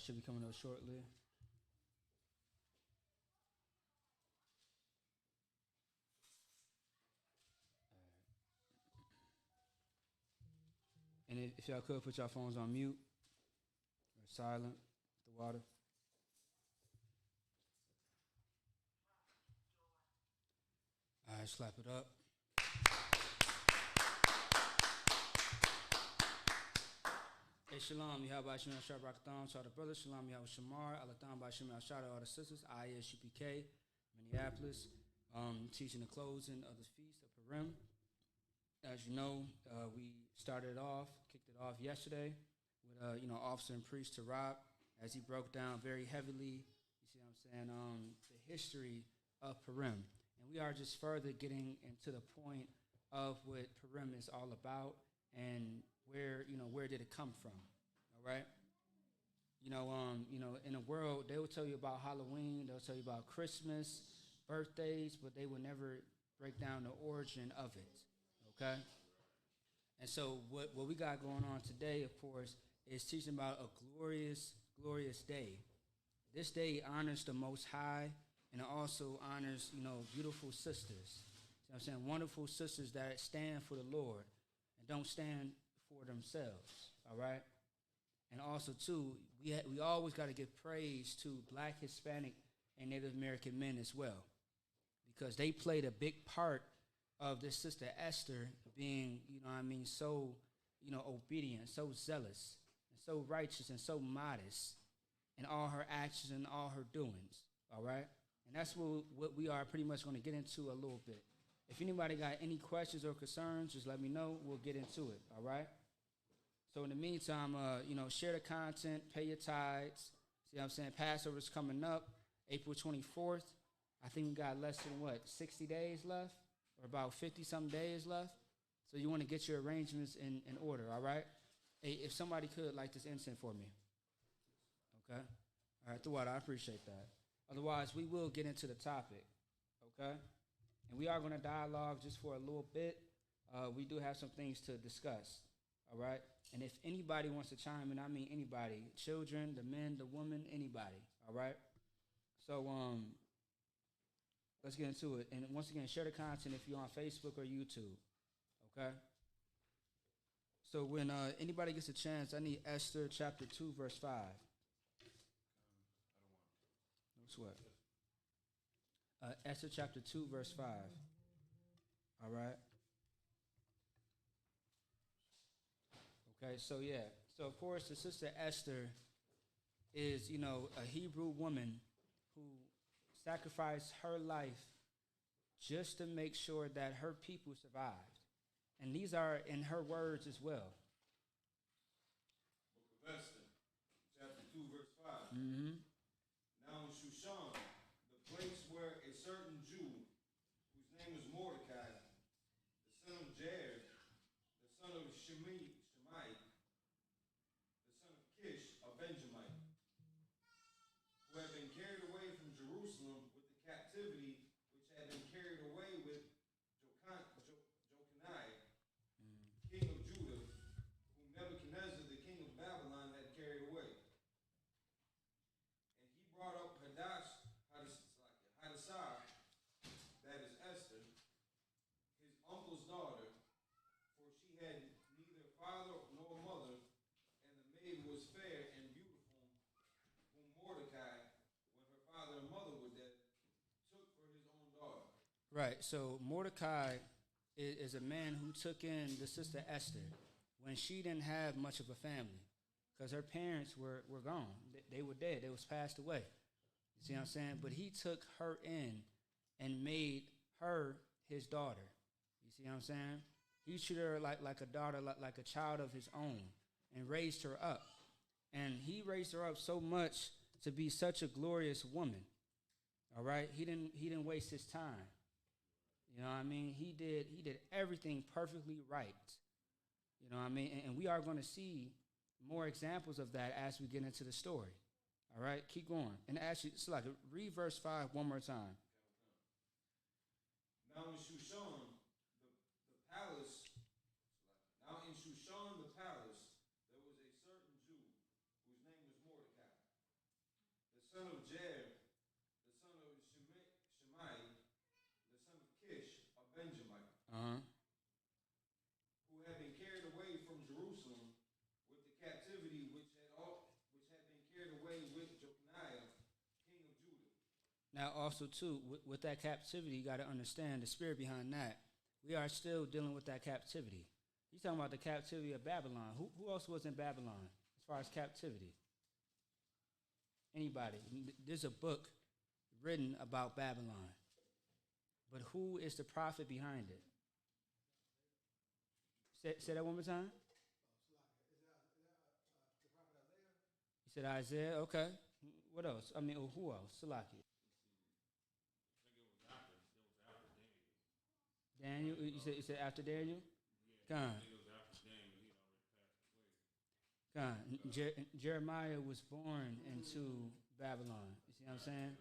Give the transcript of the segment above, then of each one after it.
should be coming up shortly. And if y'all could put your phones on mute or silent, the water. All right, slap it up. Hey, Shalom, I.S.U.P.K, Shabarathon, to all the brothers. Shalom, Shamar, Alathon, I.S.U.P.K, shout out all the sisters. I.S.U.P.K, Minneapolis, teaching the closing of the Feast of Purim. As you know, we kicked it off yesterday with, Officer and Priest Tarab, as he broke down very heavily, you see what I'm saying, the history of Purim. And we are just further getting into the point of what Purim is all about and where did it come from, all right? In the world, they will tell you about Halloween, they'll tell you about Christmas, birthdays, but they will never break down the origin of it, okay? And so what we got going on today, of course, is teaching about a glorious, glorious day. This day honors the Most High, and it also honors, beautiful sisters. You know what I'm saying? Wonderful sisters that stand for the Lord and don't stand for themselves, all right? And also, too, we always got to give praise to Black, Hispanic, and Native American men as well, because they played a big part of this Sister Esther being, so, obedient, so zealous, and so righteous, and so modest in all her actions and all her doings, all right? And that's what we are pretty much going to get into a little bit. If anybody got any questions or concerns, just let me know. We'll get into it, all right? So in the meantime, share the content, pay your tithes. See what I'm saying? Passover's coming up, April 24th. I think we got less than, 60 days left? Or about 50-something days left? So you want to get your arrangements in order, all right? Hey, if somebody could light this incense for me. Okay? All right, Thawad, I appreciate that. Otherwise, we will get into the topic, okay? And we are going to dialogue just for a little bit. We do have some things to discuss, all right? And if anybody wants to chime in, I mean anybody, children, the men, the women, anybody, all right? So let's get into it. And once again, share the content if you're on Facebook or YouTube, okay? So when anybody gets a chance, I need Esther chapter 2, verse 5. No sweat. Esther chapter 2, verse 5. All right? Okay, so yeah. So, of course, the Sister Esther is, a Hebrew woman who sacrificed her life just to make sure that her people survived. And these are in her words as well. Book of Esther, chapter 2, verse 5. Mm-hmm. Now in Shushan, the place where a certain Jew, whose name was Mordecai, the son of Jair, the son of Shemai, the son of Kish, a Benjamite, who had been carried away from Jerusalem with the captivity which had been carried away with Jeconiah, king of Judah, whom Nebuchadnezzar, the king of Babylon, had carried away. And he brought up Hadassah, that is Esther, his uncle's daughter, for she had neither father nor mother, and the maid was fair and beautiful, whom Mordecai, when her father and mother were dead, took for his own daughter. Right, so Mordecai is a man who took in the Sister Esther when she didn't have much of a family, because her parents were gone. They were dead. They was passed away. You see what I'm saying? But he took her in and made her his daughter. You see what I'm saying? He treated her like a daughter, like a child of his own, and raised her up. And he raised her up so much to be such a glorious woman. All right? He didn't waste his time. You know what I mean? He did everything perfectly right. You know what I mean? And we are going to see more examples of that as we get into the story. All right? Keep going. And actually, it's like read verse 5 one more time. Now in Shushan, the palace, there was a certain Jew whose name was Mordecai, son of Jer, the son of Shemai, the son of Kish, a Benjamite, who had been carried away from Jerusalem with the captivity which had been carried away with Jeconiah, king of Judah. Now, also too, with that captivity, you got to understand the spirit behind that. We are still dealing with that captivity. He's talking about the captivity of Babylon. Who else was in Babylon as far as captivity? Anybody? There's a book written about Babylon. But who is the prophet behind it? Say that one more time. You said Isaiah? Okay. What else? I mean, who else? Salaki. Daniel? You said after Daniel? God. God. Jeremiah was born into Babylon. You see what I'm saying?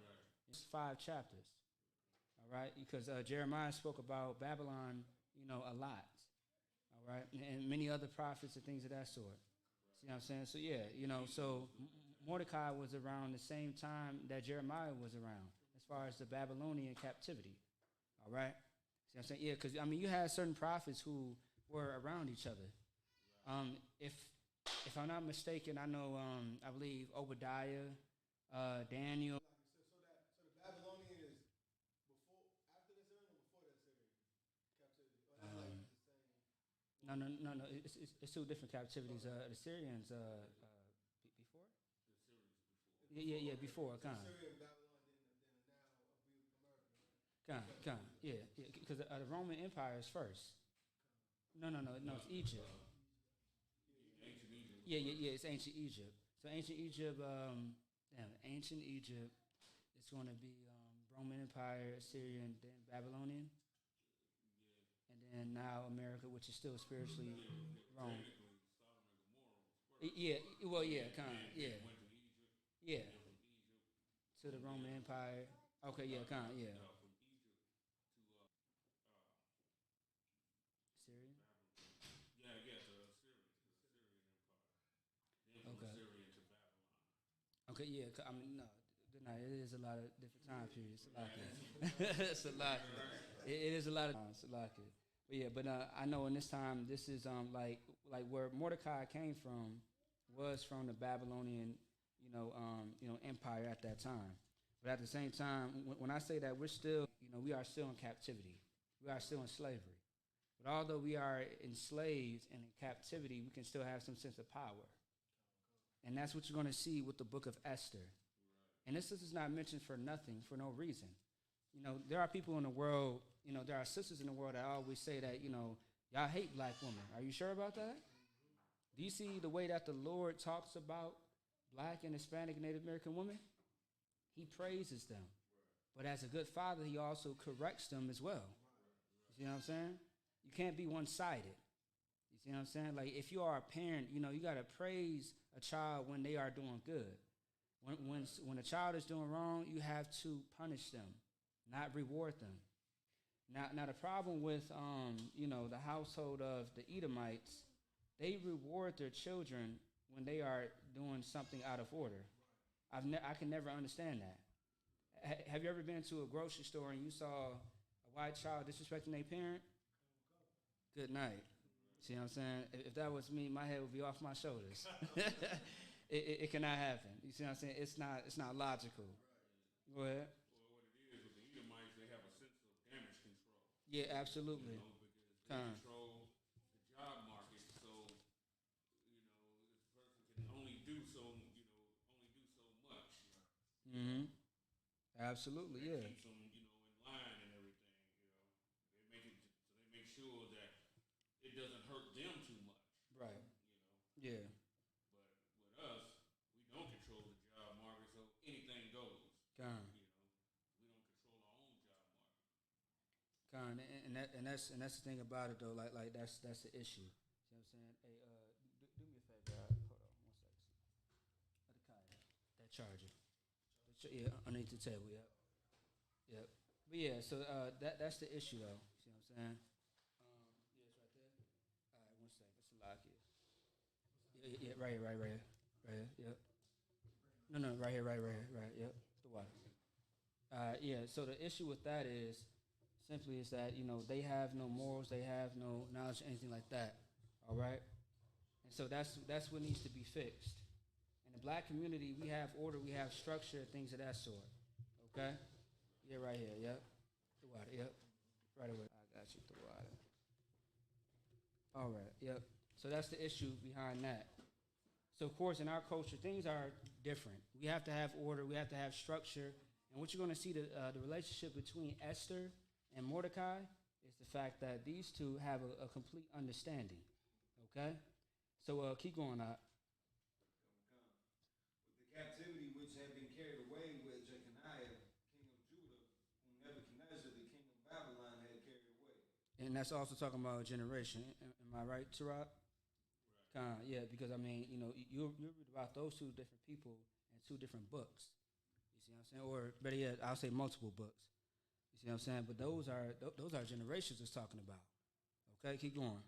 It's 5 chapters. All right? Because Jeremiah spoke about Babylon, a lot. All right? And many other prophets and things of that sort. See what I'm saying? So, yeah, so Mordecai was around the same time that Jeremiah was around as far as the Babylonian captivity. All right? See what I'm saying? Yeah, because, you had certain prophets who were around each other. If I'm not mistaken, I know, I believe Obadiah, Daniel. So the Babylonian is before, after the Syrian, or before the Syrian captivity? Or No. It's 2 different captivities. The Syrians, before? Yeah, before. Syrian, Babylon, then now America, right? Yeah. Because the Roman Empire is first. No, it's Egypt. Yeah, it's ancient Egypt. So ancient Egypt, ancient Egypt, it's going to be Roman Empire, Assyrian, then Babylonian, and then now America, which is still spiritually Rome. Yeah, to the Roman Empire. Okay, yeah. Syria. Okay, yeah. No, it is a lot of different time periods. It's a lot. It is a lot of times. But yeah, I know in this time, this is like where Mordecai came from was from the Babylonian, empire at that time. But at the same time, when I say that we're still, we are still in captivity. We are still in slavery. But although we are enslaved and in captivity, we can still have some sense of power. And that's what you're going to see with the book of Esther. And this is not mentioned for nothing, for no reason. There are people in the world, there are sisters in the world that always say that, y'all hate black women. Are you sure about that? Do you see the way that the Lord talks about black and Hispanic and Native American women? He praises them. But as a good father, he also corrects them as well. You see what I'm saying? You can't be one-sided. You see what I'm saying? Like, if you are a parent, you got to praise a child when they are doing good. When a child is doing wrong, you have to punish them, not reward them. Now the problem with the household of the Edomites, they reward their children when they are doing something out of order. I can never understand that. Have you ever been to a grocery store and you saw a white child disrespecting their parent? Good night. See what I'm saying? If that was me, my head would be off my shoulders. It cannot happen. You see what I'm saying? It's not logical. Right. Go ahead. Well, what it is with the Edomites, they have a sense of damage control. Yeah, absolutely. Because they control the job market, so this person can only do so much. Mm-hmm. Absolutely, that yeah. Keeps them, in line and everything. They make sure that it doesn't hurt them too much. Right. Yeah. But with us, we don't control the job market, so anything goes. We don't control our own job market. And that's the thing about it though. Like that's the issue. You know what I'm saying? Hey, do me a favor. Hold on 1 second. That charger. Yeah, underneath the table. Yep. But yeah, so that's the issue though. See what I'm saying? Yeah, it's right there. All right, 1 second. It's a lock here. Yeah, right here. Yep. No, right here, right. Yep, the water. Yeah. So the issue with that is simply is that they have no morals, they have no knowledge, anything like that. All right. And so that's what needs to be fixed. In the black community, we have order, we have structure, things of that sort. Okay. Yeah, right here. Yep. The water. Yep. Right away. I got you. The water. All right. Yep. So that's the issue behind that. So of course, in our culture, things are different. We have to have order. We have to have structure. And what you're going to see the relationship between Esther and Mordecai is the fact that these two have a complete understanding. Okay. So keep going up. With the captivity which had been carried away with Jeconiah, king of Judah, whom Nebuchadnezzar, the king of Babylon, had carried away. And that's also talking about a generation. Am I right, Tarot? Right. Yeah, because I mean, you read about those two different people in two different books. You see what I'm saying? Or better yet, I'll say multiple books. You see what I'm saying? But those are generations it's talking about. Okay, keep going.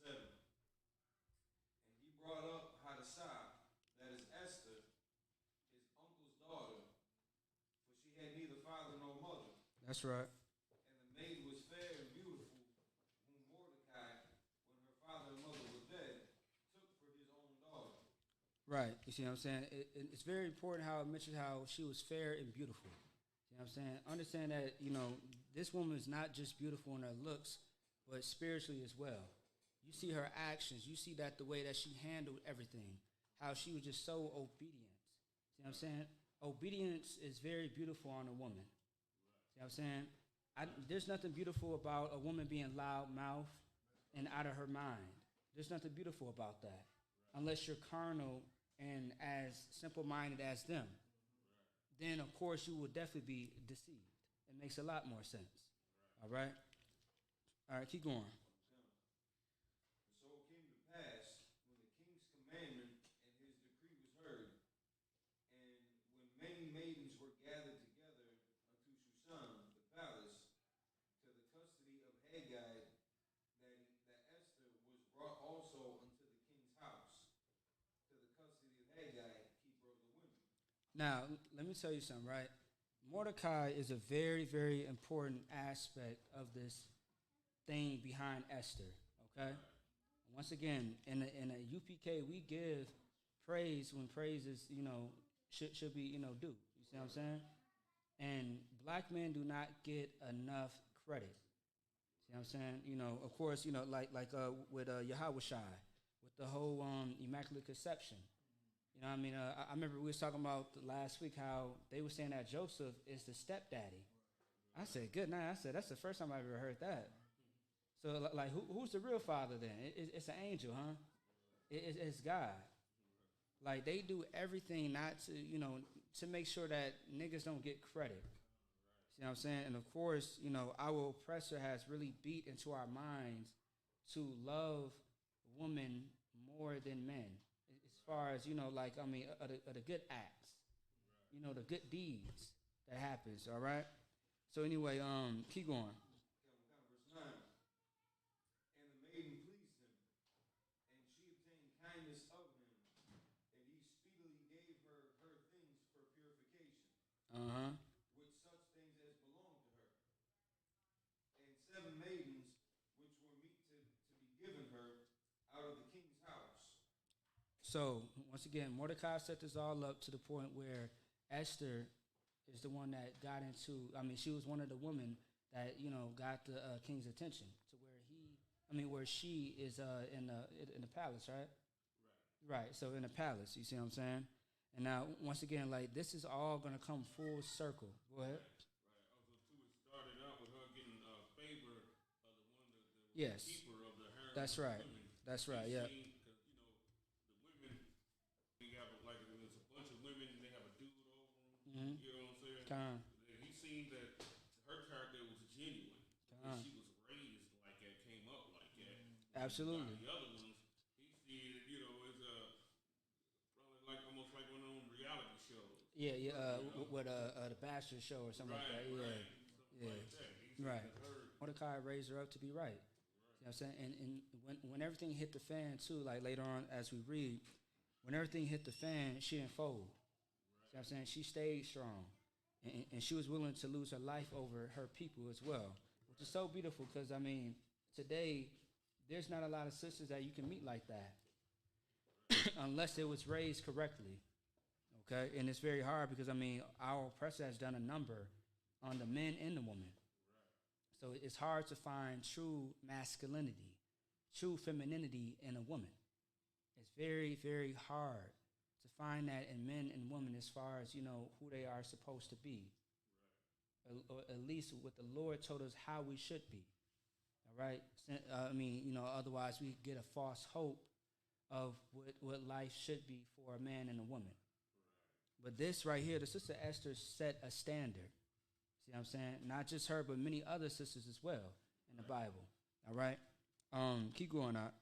Verse 7. And he brought up Hadassah, that is Esther, his uncle's daughter, for she had neither father nor mother. That's right. And the maid was fair and beautiful, whom Mordecai, when her father and mother were dead, took for his own daughter. Right. You see what I'm saying? It's very important how it mentions how she was fair and beautiful. You know what I'm saying? Understand that, this woman is not just beautiful in her looks, but spiritually as well. You see her actions. You see that the way that she handled everything, how she was just so obedient. See what I'm saying? Obedience is very beautiful on a woman. See what I'm saying? There's nothing beautiful about a woman being loud-mouthed and out of her mind. There's nothing beautiful about that, unless you're carnal and as simple-minded as them. Then, of course, you will definitely be deceived. It makes a lot more sense. All right? All right, keep going. And so it came to pass, when the king's commandment and his decree was heard, and when many maidens were gathered together unto Shushan, the palace, to the custody of Haggai, that Esther was brought also unto the king's house, to the custody of Haggai, keeper of the women. Now, let me tell you something, right? Mordecai is a very, very important aspect of this thing behind Esther, okay? Once again, in a UPK, we give praise when praise is, should be, due. You see what I'm saying? And black men do not get enough credit. See what I'm saying? Of course, like with Yahweh with the whole Immaculate Conception. You know what I mean? I remember we was talking about last week how they were saying that Joseph is the stepdaddy. I said, good night. I said, that's the first time I've ever heard that. So, like, who's the real father then? It's an angel, huh? It's God. Like, they do everything not to, to make sure that niggas don't get credit. See what I'm saying? And, of course, our oppressor has really beat into our minds to love women more than men. As far as, the good acts, the good deeds that happens, all right? So, anyway, keep going. Verse 9. And the maiden pleased him, and she obtained kindness of him, and he speedily gave her things for purification, with such things as belonged to her, and 7 maidens which were meet to be given her out of the king's house. So, once again, Mordecai set this all up to the point where Esther is the one that got into, she was one of the women that, got the king's attention to where she is in the palace, right? Right. So in the palace, you see what I'm saying? And now, once again, like, this is all going to come full circle. Go ahead. Right. Also, too, it started out with her getting favor of the yes. keeper of the harem. That's right. Women. That's right, yeah. Because, the women, they have, like, there's a bunch of women, and they have a dude over them. Mm-hmm. You know what I'm saying? Con. And he seen that her character was genuine. Because she was raised like that, came up like that. Absolutely. The other ones, he see it, it's probably like almost like one of them reality shows. Yeah, with the Bachelor show or something like that. Yeah, yeah. Like right. Mordecai raised her up to be right. You know what I'm saying? And when everything hit the fan too, like later on as we read, when everything hit the fan, she didn't fold. See what I'm saying? She stayed strong. And she was willing to lose her life over her people as well, which is so beautiful because, I mean, today, there's not a lot of sisters that you can meet like that unless it was raised correctly, okay? And it's very hard because, I mean, our oppressor has done a number on the men and the women. So it's hard to find true masculinity, true femininity in a woman. It's very, very hard to find that in men and women as far as, you know, who they are supposed to be. Or at least what the Lord told us how we should be. All right? I mean, you know, otherwise we get a false hope of what life should be for a man and a woman. But this right here, the Sister Esther set a standard. See what I'm saying? Not just her, but many other sisters as well in the Bible. All right? Keep going out.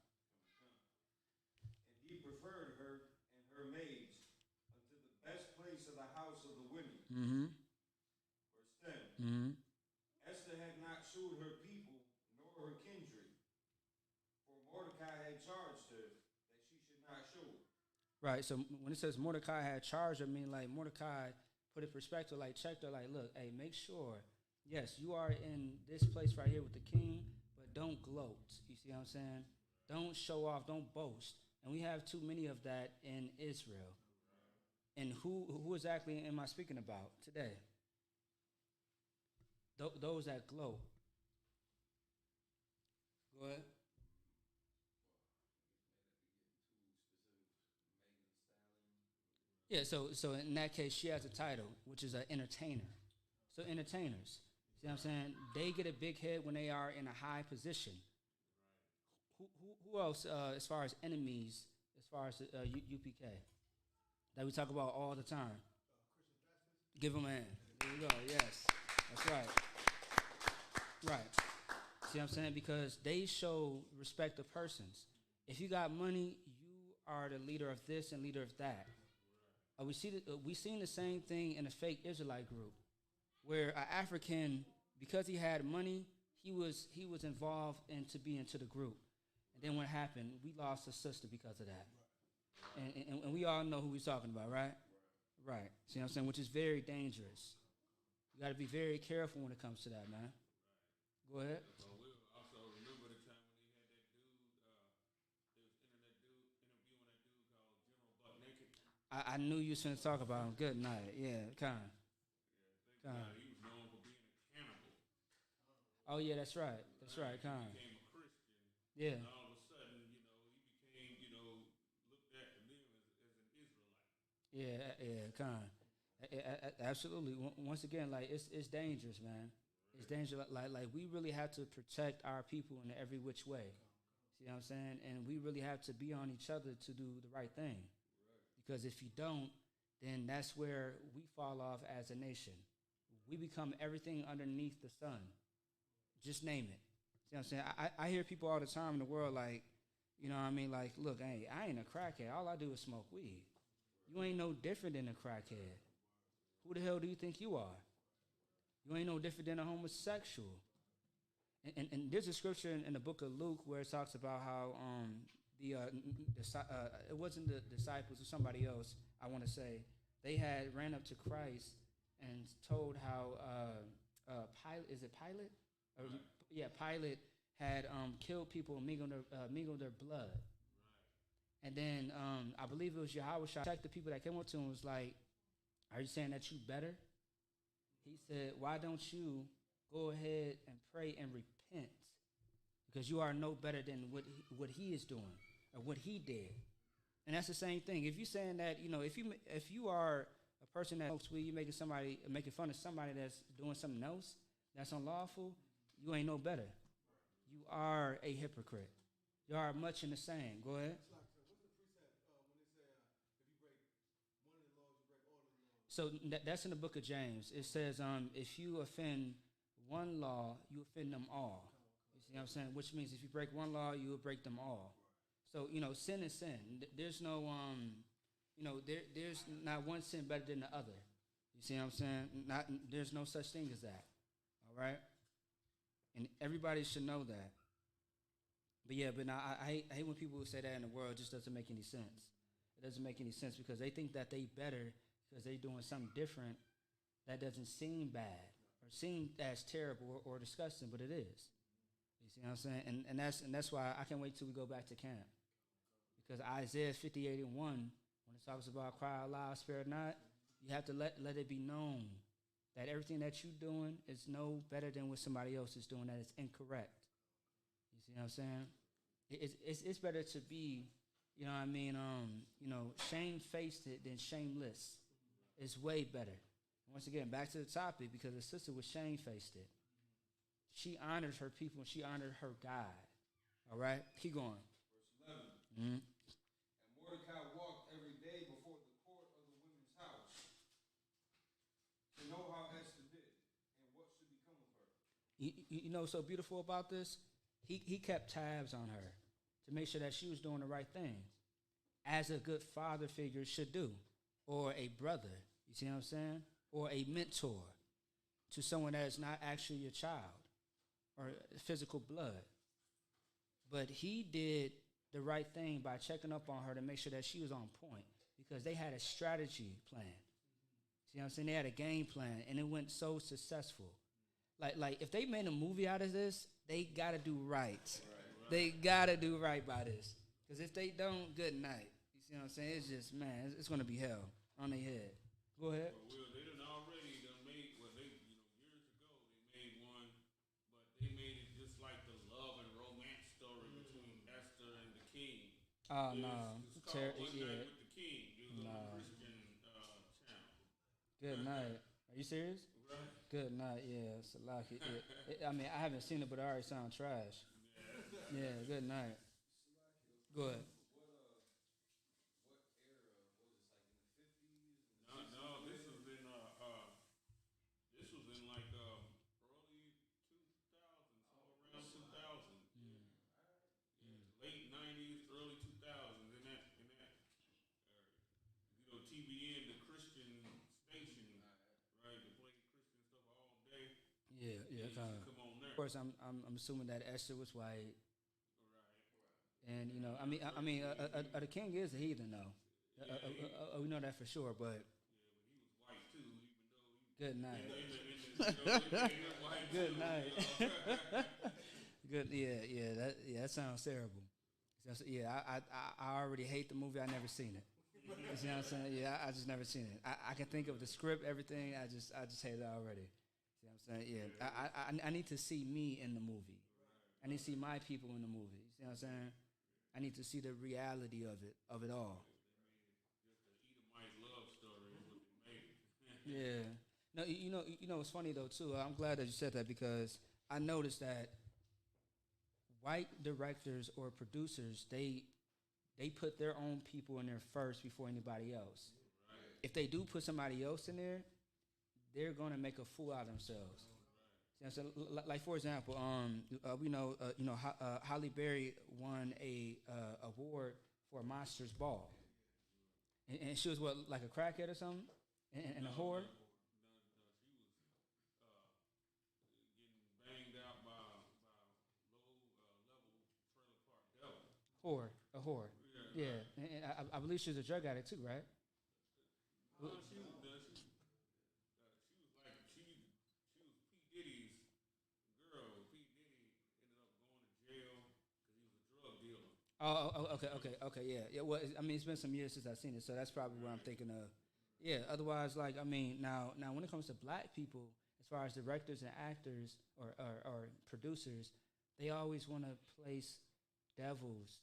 And he preferred her and her maids unto the best place of the house of the women. Mm-hmm. Verse 10. Mm-hmm. Esther had not shewed her people nor her kindred, for Mordecai had charged her that she should not show it. Right. So when it says Mordecai had charged, I mean, like, Mordecai put in perspective, like, checked her, like, look, hey, make sure, yes, you are in this place right here with the king, but don't gloat. You see what I'm saying? Don't show off. Don't boast. And we have too many of that in Israel. And who exactly am I speaking about today? Those that gloat. Go ahead. Yeah, so in that case, she has a title, which is an entertainer. So entertainers, see what I'm saying? They get a big head when they are in a high position. Who else, as far as enemies, as far as UPK, that we talk about all the time? Give them a hand. There you go, yes. That's right. Right. See what I'm saying? Because they show respect of persons. If you got money, you are the leader of this and leader of that. We seen the same thing in a fake Israelite group, where an African, because he had money, he was involved into being into the group. And then what happened? We lost a sister because of that. And we all know who we're talking about, right? Right. See what I'm saying? Which is very dangerous. You got to be very careful when it comes to that, man. Go ahead. Well, we'll also remember the time when he had that dude, they was interviewing that dude called General Buck Naked. I knew you was going to talk about him. Good night. Yeah, kind. Yeah, he was known for being a cannibal. Oh, yeah, that's right. That's right, kind. He became a Christian. Yeah. And all of a sudden, he became, looked at to them as an Israelite. Yeah, kind. Absolutely. Once again, like, it's dangerous, man. It's dangerous. Like we really have to protect our people in every which way. See what I'm saying? And we really have to be on each other to do the right thing. Because if you don't, then that's where we fall off as a nation. We become everything underneath the sun. Just name it. See what I'm saying? I hear people all the time in the world like, you know what I mean? Like, look, hey, I ain't a crackhead. All I do is smoke weed. You ain't no different than a crackhead. Who the hell do you think you are? You ain't no different than a homosexual. And there's a scripture in the book of Luke where it talks about how it wasn't the disciples or somebody else, I want to say, they had ran up to Christ and told how Pilate, is it Pilate? Right. Yeah, Pilate had killed people and mingled their blood. Right. And then I believe it was Yahweh checked the people that came up to him and was like, are you saying that you better? He said, why don't you go ahead and pray and repent? Because you are no better than what he is doing or what he did. And that's the same thing. If you're saying that, if you are a person that smokes weed, you're making fun of somebody that's doing something else that's unlawful, you ain't no better. You are a hypocrite. You are much in the same. Go ahead. So that's in the book of James. It says, if you offend one law, you offend them all. You see what I'm saying? Which means if you break one law, you will break them all. So, sin is sin. There's no, there's not one sin better than the other. You see what I'm saying? There's no such thing as that. All right? And everybody should know that. But yeah, but now I hate when people say that in the world. It just doesn't make any sense. It It doesn't make any sense because they think that they better because they doing something different that doesn't seem bad or seem as terrible or disgusting, but it is. You see what I'm saying? And that's why I can't wait till we go back to camp. Because Isaiah 58:1, when it talks about cry aloud, spare not, you have to let it be known that everything that you're doing is no better than what somebody else is doing, that it's incorrect. You see what I'm saying? It's better to be, you know what I mean, shame-faced than shameless. It's way better. Once again, back to the topic, because the sister was shame-faced it. She honored her people and she honored her God. All right? Keep going. Verse 11. Mm-hmm. And Mordecai walked every day before the court of the women's house to know how Esther did and what should become of her. You know what's so beautiful about this? He kept tabs on her to make sure that she was doing the right thing, as a good father figure should do, or a brother, you see what I'm saying? Or a mentor to someone that is not actually your child or physical blood. But he did the right thing by checking up on her to make sure that she was on point, because they had a strategy plan. See what I'm saying? They had a game plan, and it went so successful. Like if they made a movie out of this, they got to do right. They got to do right by this. Because if they don't, good night. You see what I'm saying? It's just, man, it's going to be hell on their head. Go ahead. Well, they done already done made, years ago, they made one, but they made it just like the love and romance story between Esther and the king. Oh, no. It's called One Night with the King. It was No. on a Christian channel. Good night. Are you serious? Right. Good night, yeah. Salaki. I mean, I haven't seen it, but it already sounds trash. Yeah, good night. Go ahead. What era was this? Like in the 50s? No, this was in like early 2000s, somewhere around 2000. Yeah, late 90s, early 2000s, in that area. TBN, the Christian station, right? They play Christian stuff all day. Yeah. Come on there. Of course, I'm assuming that Esther was white. Right. And the king is a heathen, though. We know that for sure. But he was white too, even though he good night. White Good too, night. Good. Yeah. That sounds terrible. Yeah, I already hate the movie. I never seen it. You see what I'm saying? Yeah, I just never seen it. I can think of the script, everything. I just hate it already. See what I'm saying? Yeah. I need to see me in the movie. I need to see my people in the movie. You see what I'm saying? I need to see the reality of it all. Just an Edomite love story is what they made it. Yeah. No, you know what's funny though too. I'm glad that you said that, because I noticed that white directors or producers, they put their own people in there first before anybody else. Right. If they do put somebody else in there, they're gonna make a fool out of themselves. So, like for example, we know Halle Berry won a award for Monsters Ball, and she was what, like a crackhead or something, and a whore. No, she was getting banged out by low-level trailer park devil. A whore. Yeah. And I believe she was a drug addict too, right? She was like she was P. Diddy's girl. P. Diddy ended up going to jail because he was a drug dealer. Okay, yeah. Well, I mean, it's been some years since I've seen it, so that's probably what I'm thinking of. Yeah. Otherwise, like, I mean, now when it comes to black people, as far as directors and actors or producers, they always want to place devils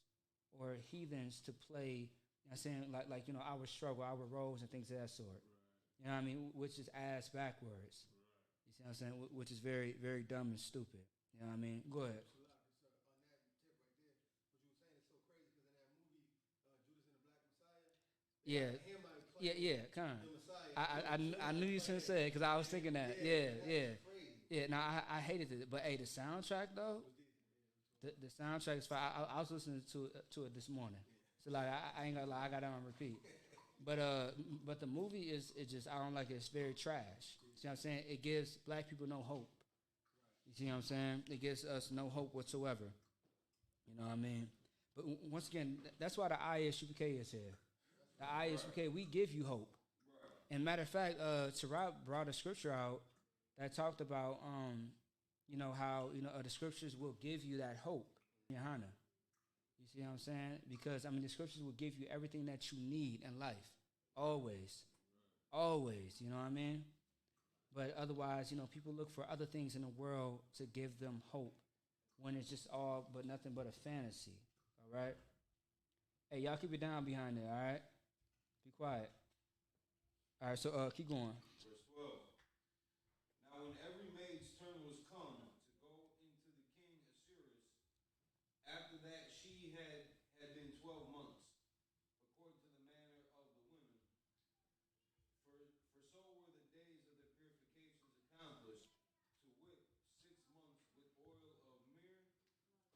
or heathens to play. You know what I'm saying, like our struggle, our roles, and things of that sort. Right. You know what I mean? Which is ass backwards. Right. You see what I'm saying? Which is very, very dumb and stupid. You know what I mean? Go ahead. Yeah, kind of. I knew you was gonna say it because I was thinking that. Yeah. Now I hated it, but hey, the soundtrack though, the soundtrack is fine. I was listening to it this morning, so like I ain't gonna lie, I got it on repeat. But the movie is just, I don't like it. It's very trash. See what I'm saying? It gives black people no hope. You see what I'm saying? It gives us no hope whatsoever. You know what I mean? But once again, that's why the I.S.U.P.K is here. The I.S.U.P.K, we give you hope. And matter of fact, Tarab brought a scripture out that talked about, how, the scriptures will give you that hope. GEN.YAHANNA. You see what I'm saying? Because, the scriptures will give you everything that you need in life. Always. Always. You know what I mean? But otherwise, people look for other things in the world to give them hope when it's just all but nothing but a fantasy. All right? Hey, y'all keep it down behind there, all right? Be quiet. All right, so keep going. Verse 12. Now when every maid's turn was come to go into the king Assyrius, after that she had been 12 months, according to the manner of the women. For so were the days of their purifications accomplished, to wit, 6 months with oil of myrrh,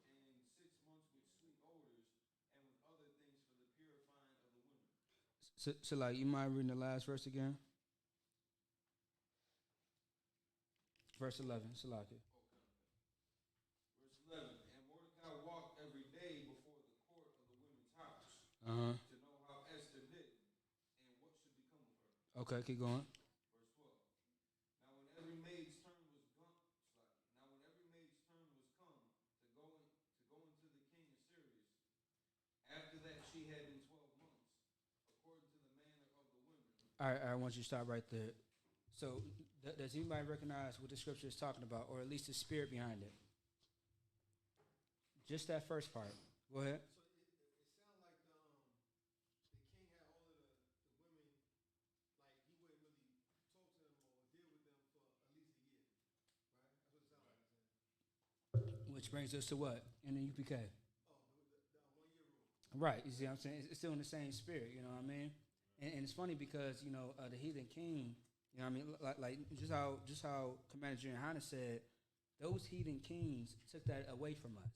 and 6 months with sweet odors, and with other things for the purifying of the women. So like, you mind reading the last verse again? Verse 11, Salaki. Okay. Verse 11. And Mordecai walked every day before the court of the women's house to know how Esther did and what should become of her. Okay, keep going. Verse 12. Now when every maid's turn was come to go into the king Assyrius, after that she had been 12 months, according to the manner of the women. All right, I want you to stop right there. So, does anybody recognize what the scripture is talking about, or at least the spirit behind it? Just that first part. Go ahead. So it sounded like the king had all of the women, like he wouldn't really talk to them or deal with them for at least a year, right? That's what it sounded like. Which brings us to what? In the UPK. Oh, the 1 year rule. Right, you see what I'm saying? It's still in the same spirit, you know what I mean? And it's funny because, the heathen king, you know what I mean? Like just how Commander GEN.YAHANNA said, those heathen kings took that away from us.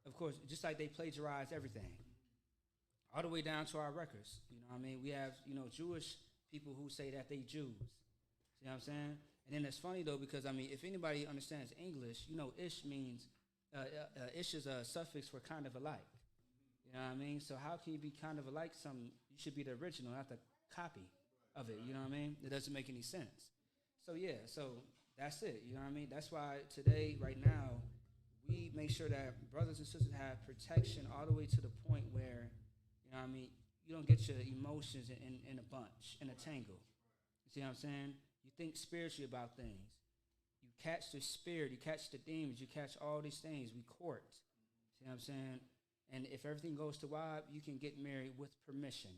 Of course, just like they plagiarized everything, all the way down to our records. You know what I mean? We have, Jewish people who say that they Jews. See what I'm saying? And then it's funny, though, because, if anybody understands English, ish means, ish is a suffix for kind of alike. You know what I mean? So how can you be kind of alike something? You should be the original, not the copy of it. You know what I mean? It doesn't make any sense. So, yeah, so that's it. You know what I mean? That's why today, right now, we make sure that brothers and sisters have protection all the way to the point where, you know what I mean, you don't get your emotions in a bunch, in a tangle. You see what I'm saying? You think spiritually about things. You catch the spirit, you catch the demons, you catch all these things. We court. See what I'm saying? And if everything goes to wild, you can get married with permission.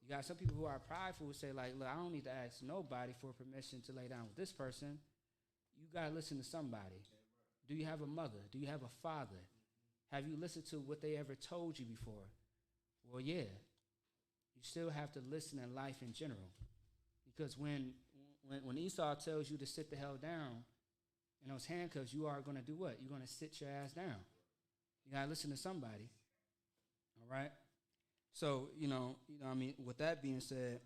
You got some people who are prideful who say, like, look, I don't need to ask nobody for permission to lay down with this person. You got to listen to somebody. Do you have a mother? Do you have a father? Have you listened to what they ever told you before? Well, yeah. You still have to listen in life in general. Because when Esau tells you to sit the hell down in those handcuffs, you are going to do what? You're going to sit your ass down. You got to listen to somebody. All right? So, with that being said,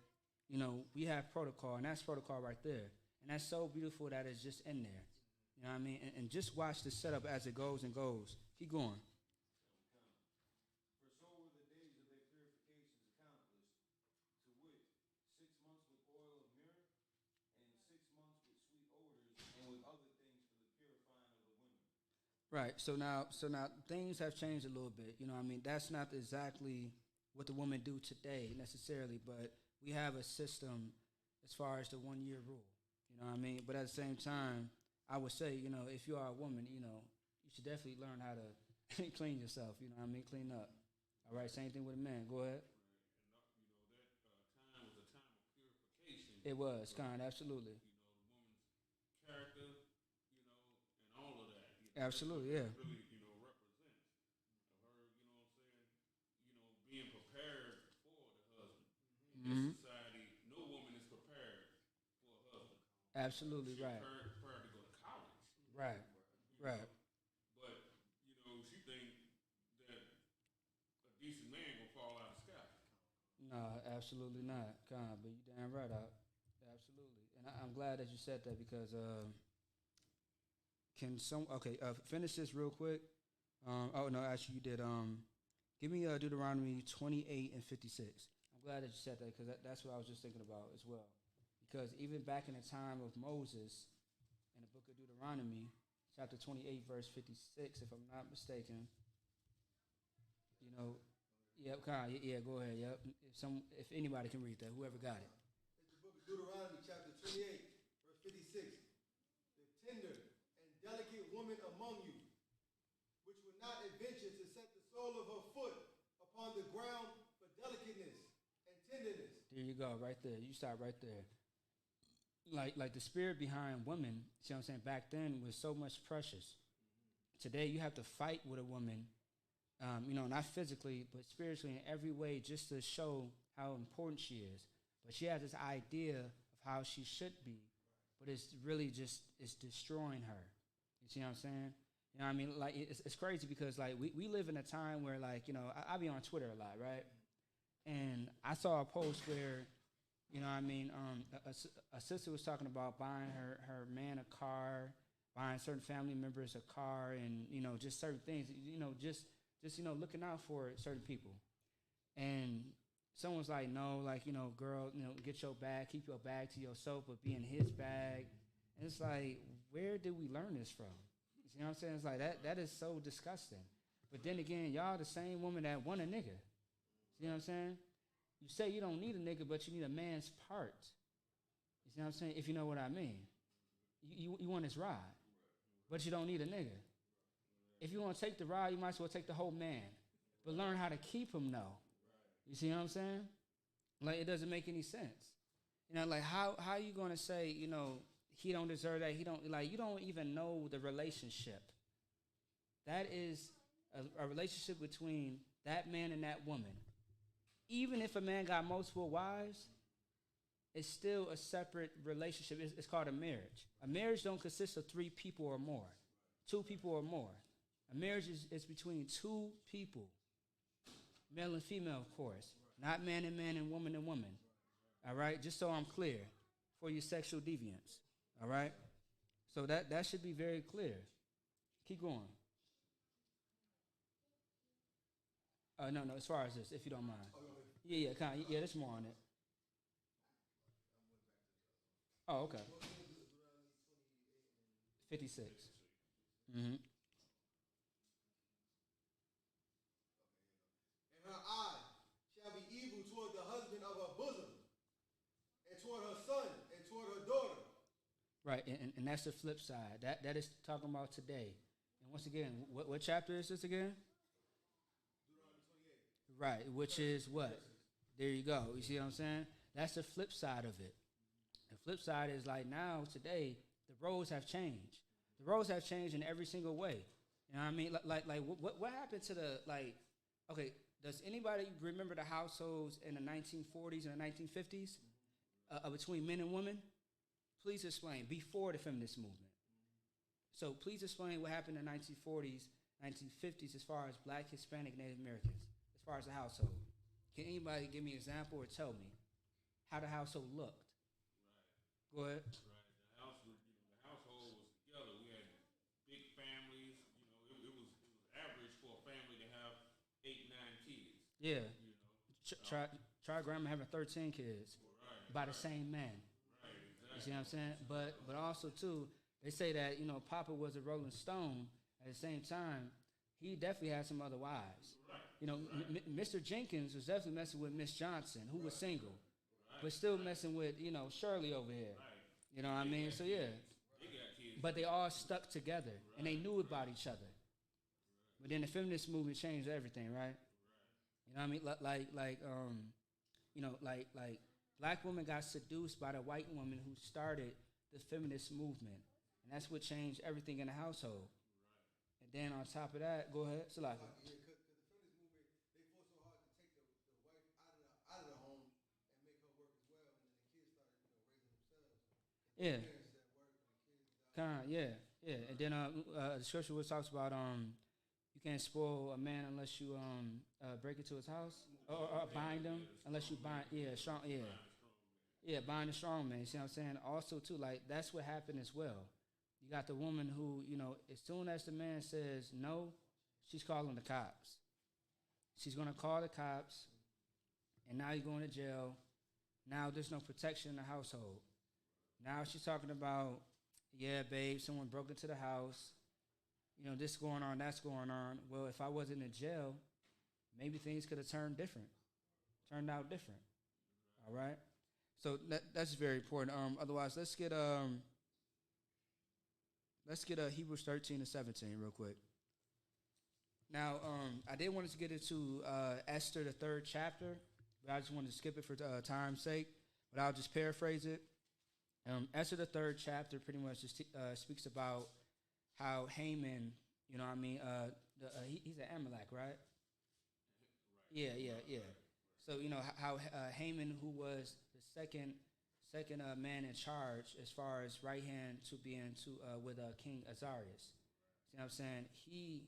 we have protocol, and that's protocol right there. And that's so beautiful that it's just in there. You know what I mean? And just watch the setup as it goes and goes. Keep going. For so were the days of their purifications accomplished, to wit, 6 months with oil of myrrh, and 6 months with sweet odors, and with other things for the purifying of the women. Right. So now things have changed a little bit. You know what I mean? That's not exactly what the women do today necessarily, but we have a system as far as the 1 year rule. You know what I mean? But at the same time, I would say, if you are a woman, you should definitely learn how to clean yourself. You know what I mean? Clean up. All right. Same thing with a man. Go ahead. And that time was a time of purification. It was, absolutely. The woman's character, and all of that. Absolutely, yeah. Really, represents her, being prepared for the husband. In this society, no woman is prepared for a husband. Absolutely, She's right. Prepared to go to college. Right. Right. But, she think that a decent man will fall out of the sky. No, absolutely not. But you damn right out. Absolutely. And I'm glad that you said that because finish this real quick. Actually you did. Give me Deuteronomy 28 and 56. I I'm glad that you said that because that's what I was just thinking about as well. Because even back in the time of Moses, in the book of Deuteronomy, chapter 28, verse 56, if I'm not mistaken, you know, yep, Kyle, yeah, go ahead, yep. If anybody can read that, whoever got it. It's the book of Deuteronomy, chapter 28, verse 56. The tender and delicate woman among you, which would not adventure to set the sole of her foot upon the ground for delicateness and tenderness. There you go, right there. You stop right there. Like the spirit behind women, see what I'm saying, back then was so much precious. Today you have to fight with a woman, not physically, but spiritually in every way just to show how important she is. But she has this idea of how she should be, but it's really just, it's destroying her. You see what I'm saying? You know what I mean? Like, it's crazy because, like, we live in a time where, like, I be on Twitter a lot, right? And I saw a post where, a sister was talking about buying her man a car, buying certain family members a car, and, just certain things, just looking out for certain people. And someone's like, no, like, girl, get your bag, keep your bag to yourself, but be in his bag. And it's like, where did we learn this from? You know what I'm saying? It's like, that is so disgusting. But then again, y'all the same woman that want a nigga. You know what I'm saying? You say you don't need a nigga, but you need a man's part. You see what I'm saying? If you know what I mean. You want his ride, but you don't need a nigga. If you want to take the ride, you might as well take the whole man. But learn how to keep him, though. You see what I'm saying? Like, it doesn't make any sense. Like, how are you going to say, he don't deserve that, you don't even know the relationship. That is a relationship between that man and that woman. Even if a man got multiple wives, it's still a separate relationship. It's called a marriage. A marriage don't consist of 3 people or more, 2 people or more. A marriage is between 2 people, male and female, of course, not man and woman and woman. All right, just so I'm clear for your sexual deviance. All right, so that should be very clear. Keep going. No, as far as this, if you don't mind. Yeah, there's more on it. Oh, okay. 56. Mm-hmm. And her eye shall be evil toward the husband of her bosom, and toward her son, and toward her daughter. Right, and that's the flip side. That is talking about today. And once again, what chapter is this again? Right, which is what? There you go. You see what I'm saying? That's the flip side of it. The flip side is like now, today, the roles have changed. The roles have changed in every single way. You know what I mean? Like what happened to okay, does anybody remember the households in the 1940s and the 1950s between men and women? Please explain, before the feminist movement. So please explain what happened in the 1940s, 1950s as far as Black, Hispanic, Native Americans, as far as the household. Can anybody give me an example or tell me how the household looked? Right. Go ahead. Right. The household was together. We had big families. It was average for a family to have 8, 9 kids. Yeah. Try grandma having 13 kids by the same man. Right. Exactly. You see what I'm saying? But also too, they say that Papa was a Rolling Stone. At the same time, he definitely had some other wives. Mr. Jenkins was definitely messing with Miss Johnson, who was single, but still messing with, Shirley over here. You know what I mean? So, yeah. But they all stuck together, and they knew about each other. But then the feminist movement changed everything, right? You know what I mean? Like Black women got seduced by the white woman who started the feminist movement, and that's what changed everything in the household. And then on top of that, go ahead, Salaka. Yeah. And then the scripture which talks about you can't spoil a man unless you break into his house or bind him unless you bind bind a strong man. You see what I'm saying? Also too, like that's what happened as well. You got the woman who as soon as the man says no, she's calling the cops. She's gonna call the cops, and now you're going to jail. Now there's no protection in the household. Now she's talking about, yeah, babe, someone broke into the house. You know, this going on, that's going on. Well, if I wasn't in jail, maybe things could have turned out different. All right? So that's very important. Otherwise, let's get Hebrews 13 and 17 real quick. Now, I did want to get into Esther, the 3rd chapter, but I just wanted to skip it for time's sake. But I'll just paraphrase it. Esther, the 3rd chapter, pretty much just speaks about how Haman, you know what I mean, he's an Amalek, right? Yeah. So, you know, how Haman, who was the second man in charge as far as right hand to being with King Azarias. See what I'm saying? He,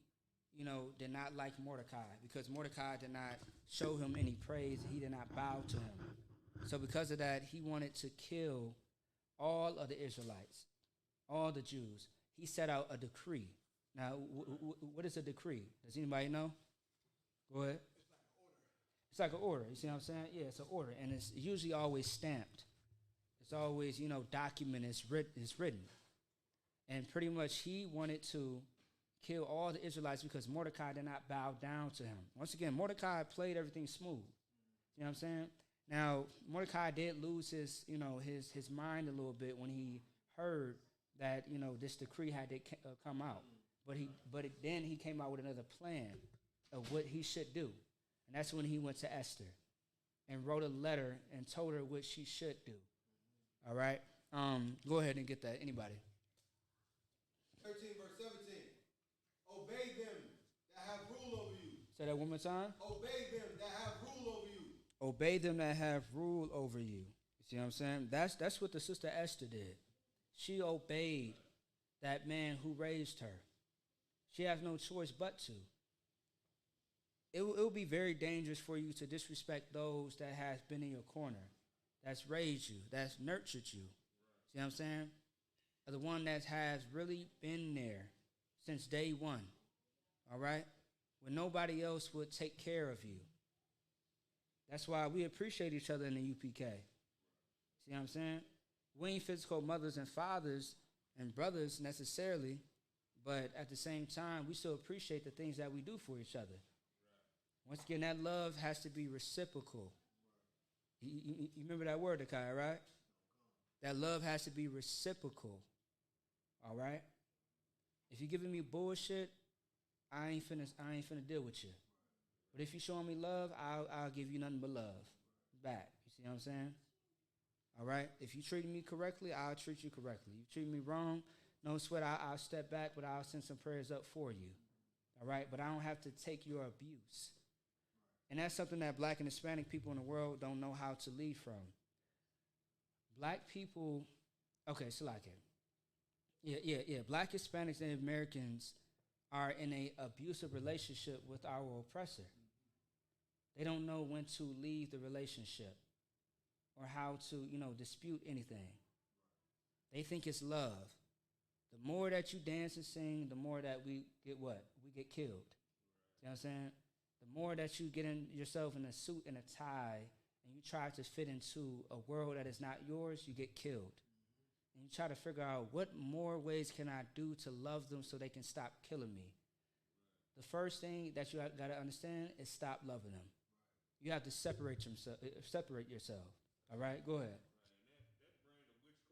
you know, did not like Mordecai because Mordecai did not show him any praise. He did not bow to him. So because of that, he wanted to kill all of the Israelites, all the Jews. He set out a decree. Now, what is a decree? Does anybody know? Go ahead. It's like an order. You see what I'm saying? Yeah, it's an order. And it's usually always stamped. It's always, you know, documented. It's written. And pretty much he wanted to kill all the Israelites because Mordecai did not bow down to him. Once again, Mordecai played everything smooth. You know what I'm saying? Now, Mordecai did lose his mind a little bit when he heard that, you know, this decree had to come out. Then he came out with another plan of what he should do. And that's when he went to Esther and wrote a letter and told her what she should do. All right? Go ahead and get that. Anybody? 13 verse 17. Obey them that have rule over you. Say that one more time. Obey them that have rule over you. Obey them that have rule over you. You see what I'm saying? That's what the sister Esther did. She obeyed that man who raised her. She has no choice but to. It will be very dangerous for you to disrespect those that has been in your corner, that's raised you, that's nurtured you. See what I'm saying? The one that has really been there since day one, all right? When nobody else would take care of you. That's why we appreciate each other in the UPK. See what I'm saying? We ain't physical mothers and fathers and brothers necessarily, but at the same time, we still appreciate the things that we do for each other. Once again, that love has to be reciprocal. You remember that word, Akai, right? That love has to be reciprocal. All right? If you're giving me bullshit, I ain't finna deal with you. But if you're showing me love, I'll give you nothing but love back. You see what I'm saying? All right? If you treat me correctly, I'll treat you correctly. You treat me wrong, no sweat, I'll step back, but I'll send some prayers up for you. All right? But I don't have to take your abuse. And that's something that Black and Hispanic people in the world don't know how to lead from. Black people, okay, Salake. Yeah. Black, Hispanics, and Americans are in an abusive relationship with our oppressor. They don't know when to leave the relationship or how to, dispute anything. They think it's love. The more that you dance and sing, the more that we get what? We get killed. You know what I'm saying? The more that you get in yourself in a suit and a tie and you try to fit into a world that is not yours, you get killed. And you try to figure out what more ways can I do to love them so they can stop killing me. The first thing that you got to understand is stop loving them. You have to separate yourself. All right? Go ahead. Right.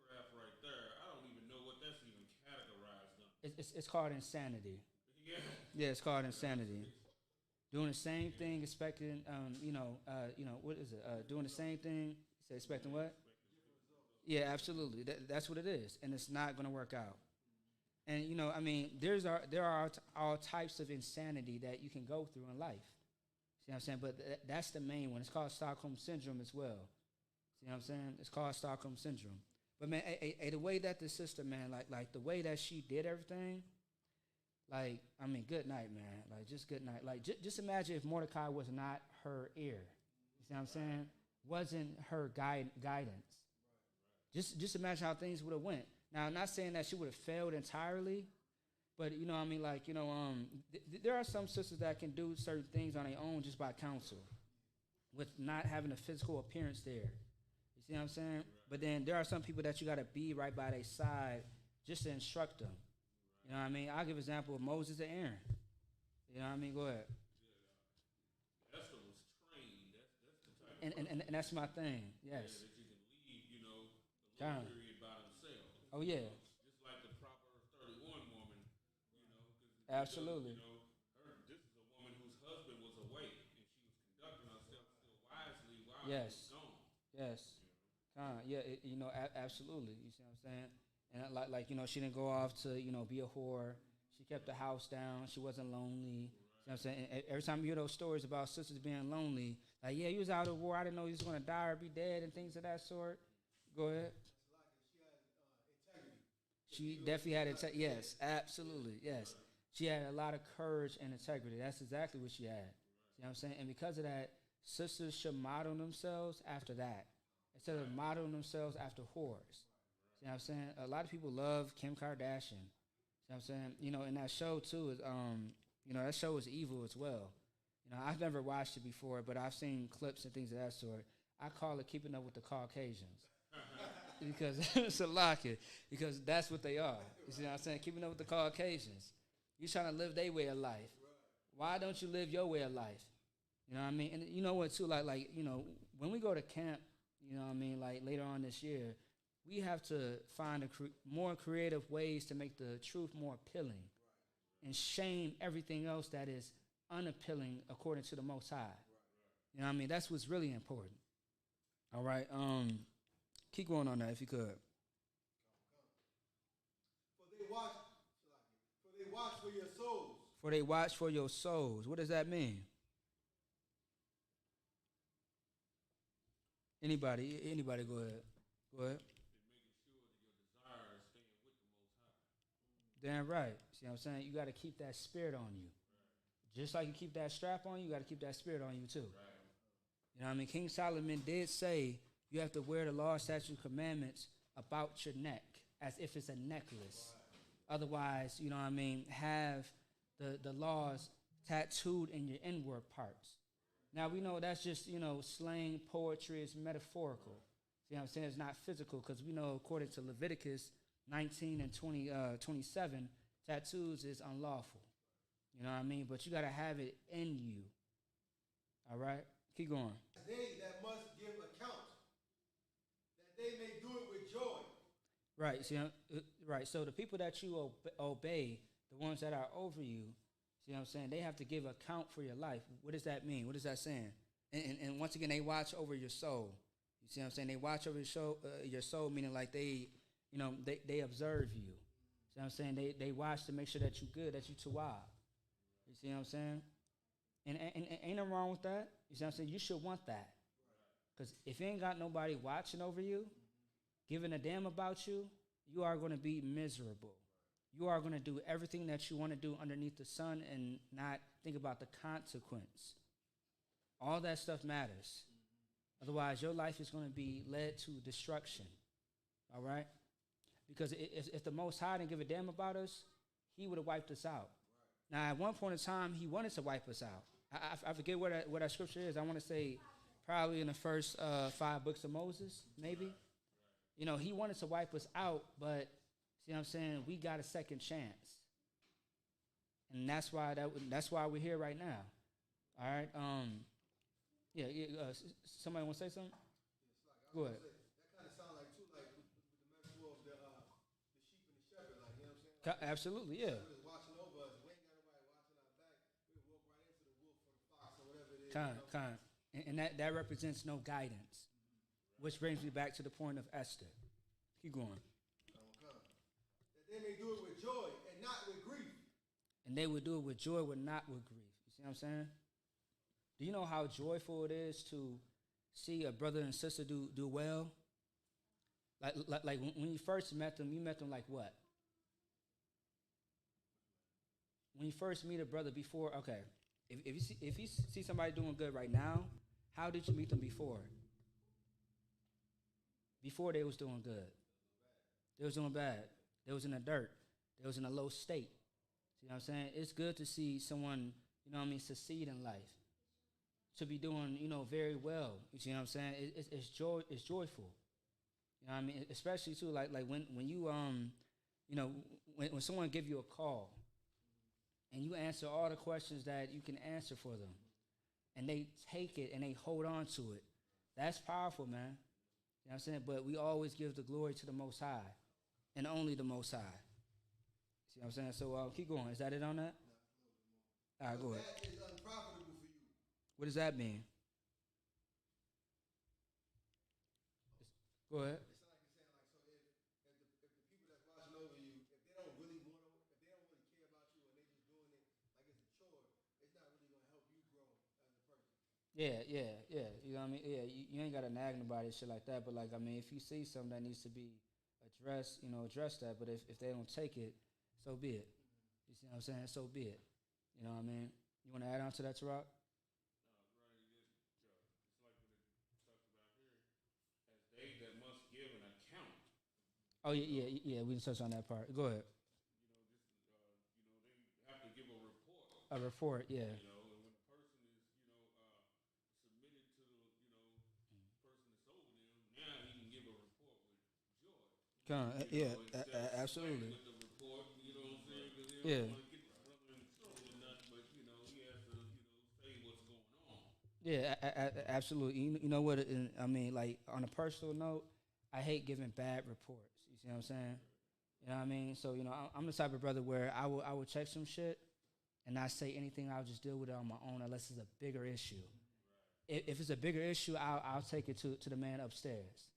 And that brand of witchcraft right there, I don't even know what that's even categorized under. It's called insanity. Yeah. Yeah, it's called insanity. Doing the same thing, expecting, what is it? Doing the same thing, say expecting what? Yeah, absolutely. That's what it is, and it's not going to work out. And there are all types of insanity that you can go through in life. See what I'm saying? But that's the main one. It's called Stockholm Syndrome as well. See what I'm saying? It's called Stockholm Syndrome. But man, the way that the sister, man, like the way that she did everything. Good night, man. Just good night. Just imagine if Mordecai was not her ear. You see what I'm saying? Wasn't her guidance. Just imagine how things would have went. Now, I'm not saying that she would have failed entirely, but, there are some sisters that can do certain things on their own just by counsel. with not having a physical appearance there. You see what I'm saying? But then there are some people that you got to be right by their side just to instruct them. You know what I mean? I'll give an example of Moses and Aaron. You know what I mean? Go ahead. Esther was trained. That's the type And that's my thing. Yes. that you can leave, you know, the Kind little of. period by themselves. Oh yeah. Just like the Proverbs 31 woman, you know. Absolutely. You know, this is a woman whose husband was away, and she was conducting herself still wisely while he Yes. was gone. Yes. Yeah. You know, absolutely. You see what I'm saying? And like you know, she didn't go off to be a whore. She kept the house down. She wasn't lonely. You know what I'm saying? And every time you hear those stories about sisters being lonely, like, yeah, he was out of war. I didn't know he was going to die or be dead and things of that sort. Go ahead. She definitely had integrity. Yes, absolutely. Yes. She had a lot of courage and integrity. That's exactly what she had. You know what I'm saying? And because of that, sisters should model themselves after that instead of modeling themselves after whores. You know what I'm saying? A lot of people love Kim Kardashian. You know what I'm saying? You know, and that show too is that show is evil as well. You know, I've never watched it before, but I've seen clips and things of that sort. I call it Keeping Up with the Caucasians. Because it's a locket. Because that's what they are. You see what I'm saying? Keeping up with the Caucasians. You trying to live their way of life. Why don't you live your way of life? You know what I mean? And you know what too? Like when we go to camp, you know what I mean? Like later on this year, we have to find more creative ways to make the truth more appealing, and shame everything else that is unappealing according to the Most High. You know what I mean? That's what's really important. All right. Keep going on that if you could. For they watch for your souls. For they watch for your souls. What does that mean? Anybody go ahead. Go ahead. Damn right. See what I'm saying? You got to keep that spirit on you. Just like you keep that strap on you, got to keep that spirit on you too. You know what I mean? King Solomon did say you have to wear the law, statutes, commandments about your neck as if it's a necklace. Otherwise, you know what I mean, have the laws tattooed in your inward parts. Now, we know that's just, slang, poetry, it's metaphorical. See what I'm saying? It's not physical because we know according to Leviticus 19 and 27, tattoos is unlawful. You know what I mean? But you got to have it in you. All right? Keep going. They that must give account, that they may do it with joy. Right. See, right. So the people that you obey, the ones that are over you, see what I'm saying? They have to give account for your life. What does that mean? What is that saying? And once again, they watch over your soul. You see what I'm saying? They watch over your soul, meaning like they observe you. See what I'm saying? They watch to make sure that you good, that you tawab. You see what I'm saying? And ain't nothing wrong with that. You see what I'm saying? You should want that. Because if you ain't got nobody watching over you, giving a damn about you, you are going to be miserable. You are going to do everything that you want to do underneath the sun and not think about the consequence. All that stuff matters. Otherwise, your life is going to be led to destruction. All right? Because if the Most High didn't give a damn about us, he would have wiped us out. Now, at one point in time, he wanted to wipe us out. I forget what that scripture is. I want to say probably in the first 5 books of Moses, maybe. He wanted to wipe us out, but see what I'm saying? We got a second chance. And that's why we're here right now. All right? Somebody want to say something? Go ahead. That kind of sounds like, too, like with the metaphor of the sheep and the shepherd, like, you know what I'm saying? Like, absolutely, yeah. the shepherd is watching over us. We ain't got nobody watching our back. We'll walk right into the wolf or the fox or whatever it is. And that represents no guidance, which brings me back to the point of Esther. Keep going. That they may do it with joy and not with grief. And they would do it with joy, not with grief. You see what I'm saying? Do you know how joyful it is to see a brother and sister do well? Like when you first met them, you met them like what? When you first meet a brother before, okay, if you see somebody doing good right now, how did you meet them before? Before they was doing good. They was doing bad. They was in the dirt. They was in a low state. See what I'm saying? It's good to see someone, succeed in life. to be doing, very well. You see what I'm saying? It's joyful. You know what I mean? Especially too, like when you when someone give you a call and you answer all the questions that you can answer for them, and they take it and they hold on to it. That's powerful, man. You know what I'm saying? But we always give the glory to the Most High, and only the Most High. See what I'm saying? So keep going. Is that it on that? All right, go ahead. That is unprofitable for you. What does that mean? Go ahead. It's like you're saying, like, so if the people that's watching over you, if they don't really care about you, and they just doing it like it's a chore, it's not really gonna help you grow as a person. Yeah. You know what I mean? Yeah, you ain't got to nag nobody and shit like that. But, like, I mean, if you see something that needs to be addressed, address that. But if they don't take it, so be it. You see what I'm saying? So be it. You know what I mean? You want to add on to that, Taraq? They that must give an account. Oh, yeah. We can touch on that part. Go ahead. They have to give a report. A report, yeah. And when the person is, submitted to the, person that's over them, now he can give a report with joy. Absolutely. With the report, you know what I'm saying? Because he Yeah. don't want to get the brother in trouble or nothing, but he has to, say what's going on. Yeah, absolutely. You know what? I mean, like, on a personal note, I hate giving bad reports. You see what I'm saying? You know what I mean? So, I'm the type of brother where I will check some shit and not say anything. I'll just deal with it on my own unless it's a bigger issue. Right. If it's a bigger issue, I'll take it to the man upstairs.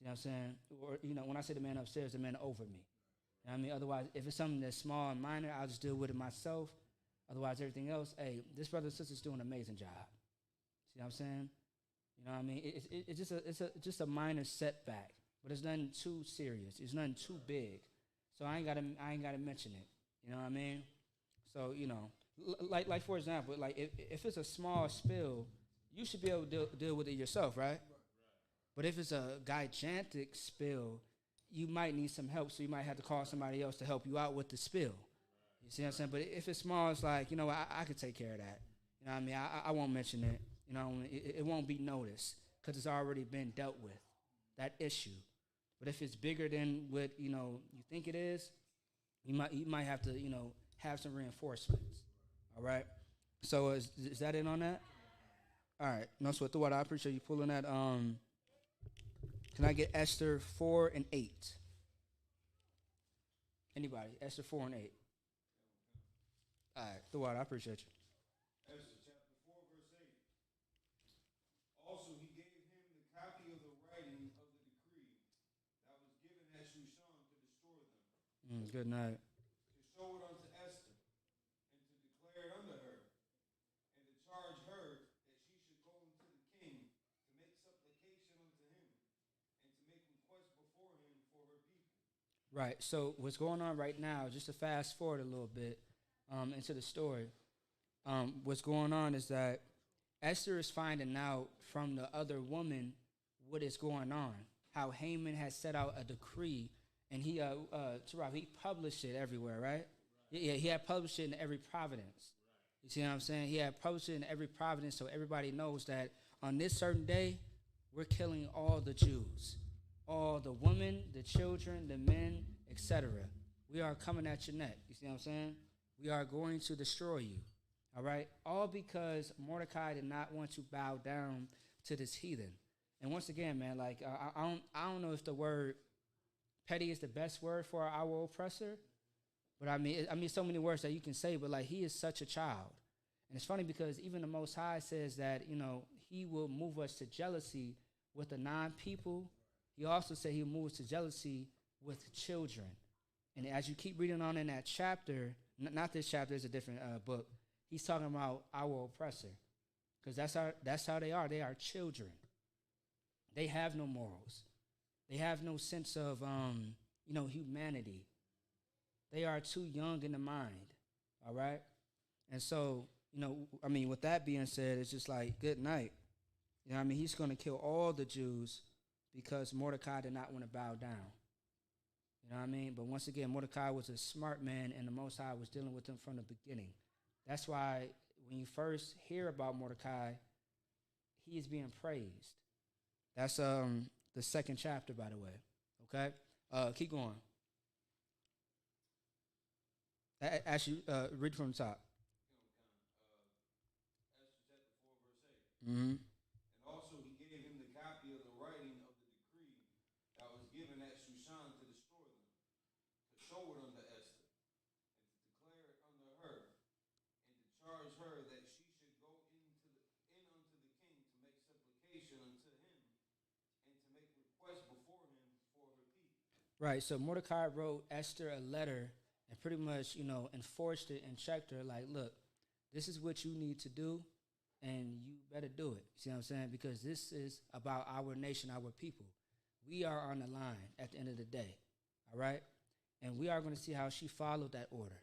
You know what I'm saying? Or, when I say the man upstairs, the man over me. You know what I mean? Otherwise, if it's something that's small and minor, I'll just deal with it myself. Otherwise, everything else, hey, this brother and sister's doing an amazing job. See what I'm saying? You know what I mean? It's just a minor setback, but it's nothing too serious. It's nothing too big, so I ain't gotta mention it. You know what I mean? So like for example, like if it's a small spill, you should be able to deal with it yourself, right? But if it's a gigantic spill, you might need some help, so you might have to call somebody else to help you out with the spill. You see what I'm saying? But if it's small, it's like, I could take care of that. You know what I mean? I won't mention it. It won't be noticed because it's already been dealt with, that issue. But if it's bigger than what, you think it is, you might have to, have some reinforcements. All right? So is that it on that? All right. No sweat the water. I appreciate you pulling that. Can I get Esther 4 and 8? Anybody? Esther 4 and 8. All right. The water. I appreciate you. Esther chapter 4, verse 8. Also, he gave him the copy of the writing of the decree that was given at Shushan to destroy them. Good night. To show it unto Esther, and to declare it unto her, and to charge her that she should go unto the king to make supplication unto him, and to make request before him for her people. Right. So what's going on right now, just to fast forward a little bit into the story, what's going on is that Esther is finding out from the other woman what is going on, how Haman has set out a decree, and he published it everywhere, right? Yeah, he had published it in every province. You see what I'm saying? He had published it in every province so everybody knows that on this certain day, we're killing all the Jews, all the women, the children, the men, etc. We are coming at your neck. You see what I'm saying? We are going to destroy you. All right? All because Mordecai did not want to bow down to this heathen. And once again, man, like I don't know if the word petty is the best word for our oppressor, but I mean so many words that you can say, but like he is such a child. And it's funny because even the Most High says that, he will move us to jealousy with the non-people. He also said he'll move us to jealousy with children. And as you keep reading on in that chapter, not this chapter, it's a different book, he's talking about our oppressor. Because that's how they are. They are children. They have no morals. They have no sense of, humanity. They are too young in the mind, all right? And so, with that being said, it's just like, good night. He's going to kill all the Jews because Mordecai did not want to bow down. You know what I mean? But once again, Mordecai was a smart man, and the Most High was dealing with him from the beginning. That's why when you first hear about Mordecai, is being praised. That's the second chapter, by the way. Okay, keep going. Actually, read from the top. Esther chapter 4, verse 8. Mm-hmm. And also he gave him the copy of the writing of the decree that was given at Shushan to destroy them, to show it unto Esther, and to declare it unto her, and to charge her that she should go in unto the king to make supplication unto him, and to make request before him for her people. Right. So Mordecai wrote Esther a letter and pretty much, enforced it and checked her like, look, this is what you need to do, and you better do it. See what I'm saying? Because this is about our nation, our people. We are on the line at the end of the day. All right? And we are going to see how she followed that order.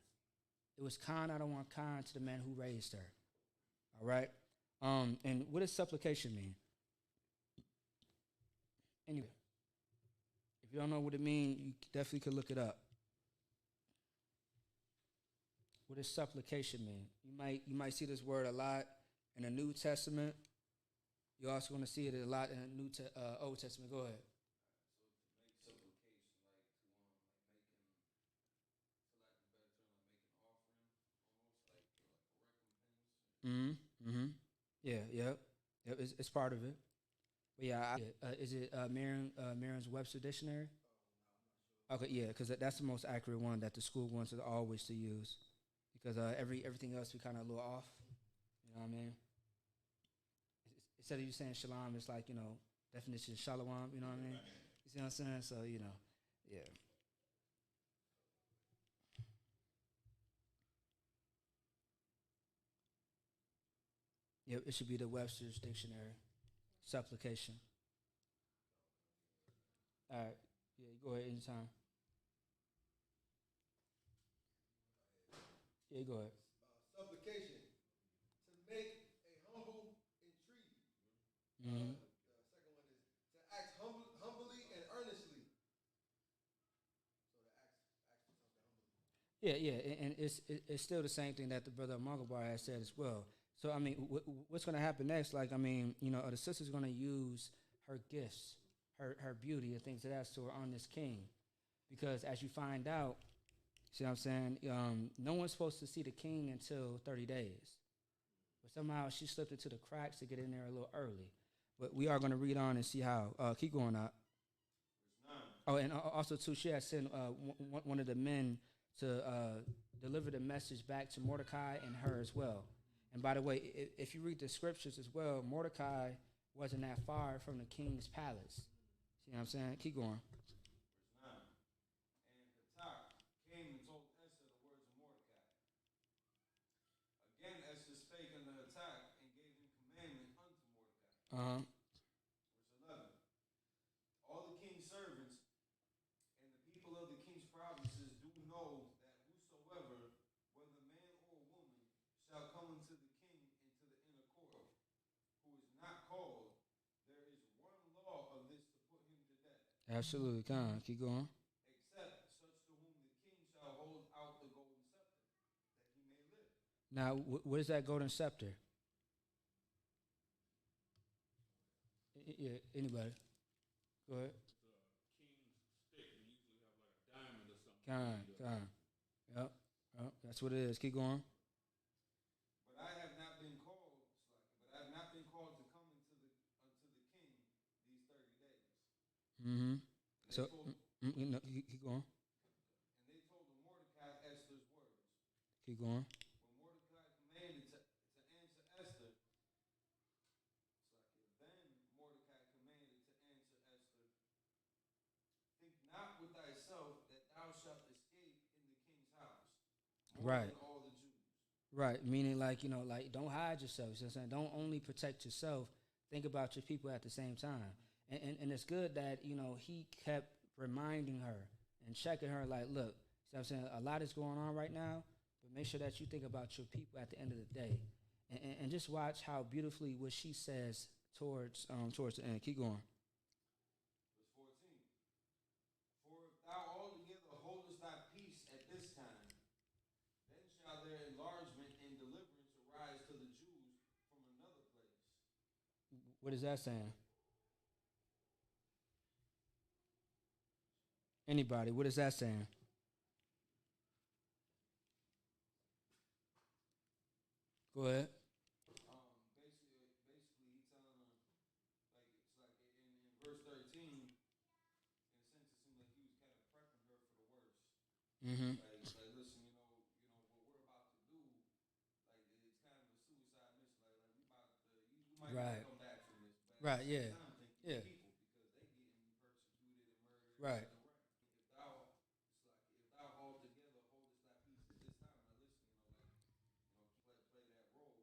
It was kind, I don't want kind to the man who raised her. All right? And what does supplication mean? Anyway, if you don't know what it means, you definitely could look it up. What does supplication mean? You might see this word a lot in the New Testament. You're also going to see it a lot in the Old Testament. Go ahead. So to make supplication, like to like make an offering, almost like a recompense. Mm-hmm. Yeah. It's part of it. But yeah, is it Merriam-Webster dictionary? Okay, yeah, because that's the most accurate one that the school wants us always to use. Because everything else we kind of a little off. You know what I mean? Instead of you saying shalom, it's like, definition shalom, you know what I mean? You see what I'm saying? So, yeah. Yeah, it should be the Webster's dictionary. Supplication. All right. Yeah, you go ahead anytime. Yeah, you go ahead. Supplication, to make a humble entreaty. Mm-hmm. Second one is to act humbly and earnestly. So to ask for something humbly. Yeah, and it's still the same thing that the brother Mangabar has said as well. So, I mean, what's going to happen next? Like, I mean, the sister's going to use her gifts, her beauty, and things of that sort on this king. Because as you find out, see what I'm saying? No one's supposed to see the king until 30 days. But somehow she slipped into the cracks to get in there a little early. But we are going to read on and see how. Keep going up. Oh, and also, too, she had sent one of the men to deliver the message back to Mordecai and her as well. And by the way, if you read the scriptures as well, Mordecai wasn't that far from the king's palace. See what I'm saying? Keep going. Verse 9. And Hatak came and told Esther the words of Mordecai. Again Esther spake unto Hatak and gave him commandment unto Mordecai. Uh-huh. Verse 11. All the king's servants and the people of the king's provinces do know that whosoever, whether man or woman, shall come unto the king into the inner court, who is not called, there is one law of this to put him to death. Absolutely. Come on. Keep going. Except such to whom the king shall hold out the golden scepter, that he may live. Now, what is that golden scepter? Yeah, anybody? Go ahead. It's a king's stick. They usually have like a diamond or something. Come on. Yep. That's what it is. Keep going. But I have not been called, but I have not been called to come unto the king these 30 days. Mm-hmm. So, Told, keep going. and they told Mordecai Esther's words. Keep going. When Mordecai commanded to answer Esther, then Mordecai commanded to answer Esther, think not with thyself that thou shalt escape in the king's house, more Right. than all the Jews. Right. Meaning, like, don't hide yourself. You know what I'm saying? Don't only protect yourself. Think about your people at the same time. And it's good that, he kept reminding her and checking her, like, look, see what I'm saying? A lot is going on right now, but make sure that you think about your people at the end of the day. And just watch how beautifully what she says towards the end. Keep going. Verse 14. For if thou altogether holdest thy peace at this time, then shall their enlargement and deliverance arise to the Jews from another place. What is that saying? Anybody, what is that saying? Go ahead. Basically, he telling them, like, it's like in verse 13, in a sense, it seemed like he was kind of prepping her for the worst. Mm-hmm. Like, listen, what we're about to do, like, it's kind of a suicide mission. Like we about to, you might Right. not come back from this, but Right, at the yeah. same time, think Yeah. people because they getting persecuted and murdered. Right. Left and right. If thou altogether holdest thy peace at this time, now listen, play that role.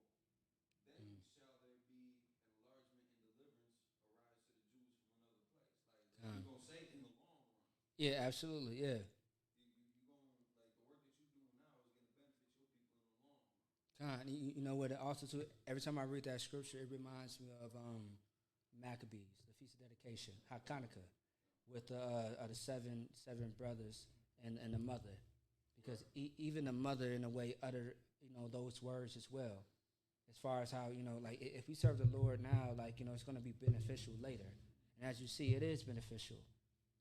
Then shall there be enlargement and deliverance arise to the Jews from another place. Like you're gonna say in the long run. Yeah, absolutely, yeah. You gonna like the work that you're doing now is gonna benefit your people in the long run. You know what? Also, too, every time I read that scripture, it reminds me of Maccabees, the Feast of Dedication, Hanukkah, with the seven brothers and the mother, because even the mother, in a way, uttered those words as well. As far as how like if we serve the Lord now, like it's going to be beneficial later, and as you see, it is beneficial.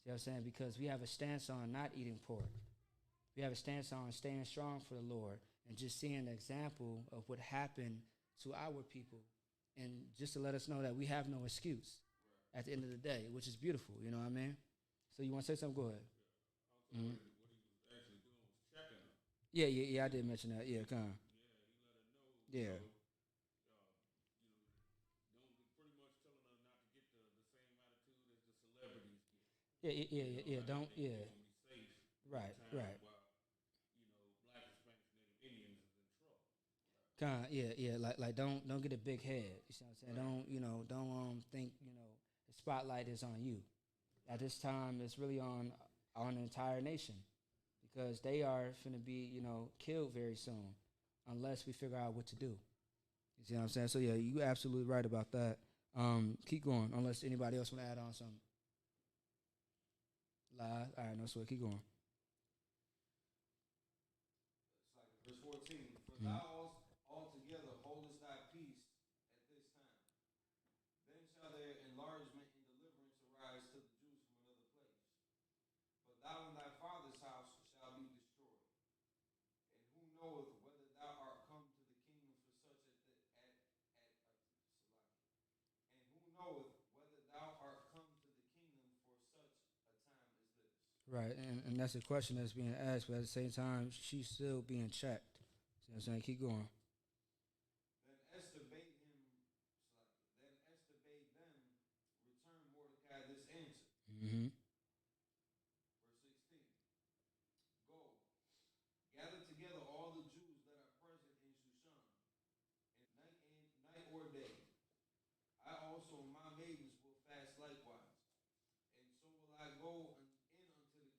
See what I'm saying? Because we have a stance on not eating pork. We have a stance on staying strong for the Lord and just seeing an example of what happened to our people, and just to let us know that we have no excuse at the end of the day, which is beautiful. You know what I mean? So you want to say something? Go ahead. Also, what he was actually doing was checking her. Yeah, I did mention that. Yeah, come on. Yeah, he let her know. Yeah. Don't pretty much telling her not to get the same attitude as the celebrities get. Yeah. Don't. They Yeah. gonna be safe. Right. While Black, Hispanics, Native Indians is in trouble. Yeah. Like don't get a big head. You see what I'm saying? Right. Don't think the spotlight is on you. At this time, it's really on the entire nation, because they are finna be killed very soon, unless we figure out what to do. You see what I'm saying? So yeah, you absolutely right about that. Keep going, unless anybody else want to add on something. Live. All right, no sweat. Keep going. It's like verse 14. For thou altogether holdest thy peace at this time. Then shall there enlargement and deliverance arise to the Jews from another place. But thou and thy father's house shall be destroyed. And who knoweth whether thou art come to the kingdom for such and who knoweth whether thou art come to the kingdom for such a time as this. Right, and that's the question that's being asked, but at the same time, she's still being checked. See what I'm saying? Keep going. Then Esther bade them return Mordecai this answer. Mm-hmm. Verse 16. Go, gather together all the Jews that are present in Shushan, night or day. I also and my maidens will fast likewise. And so will I go in unto the king,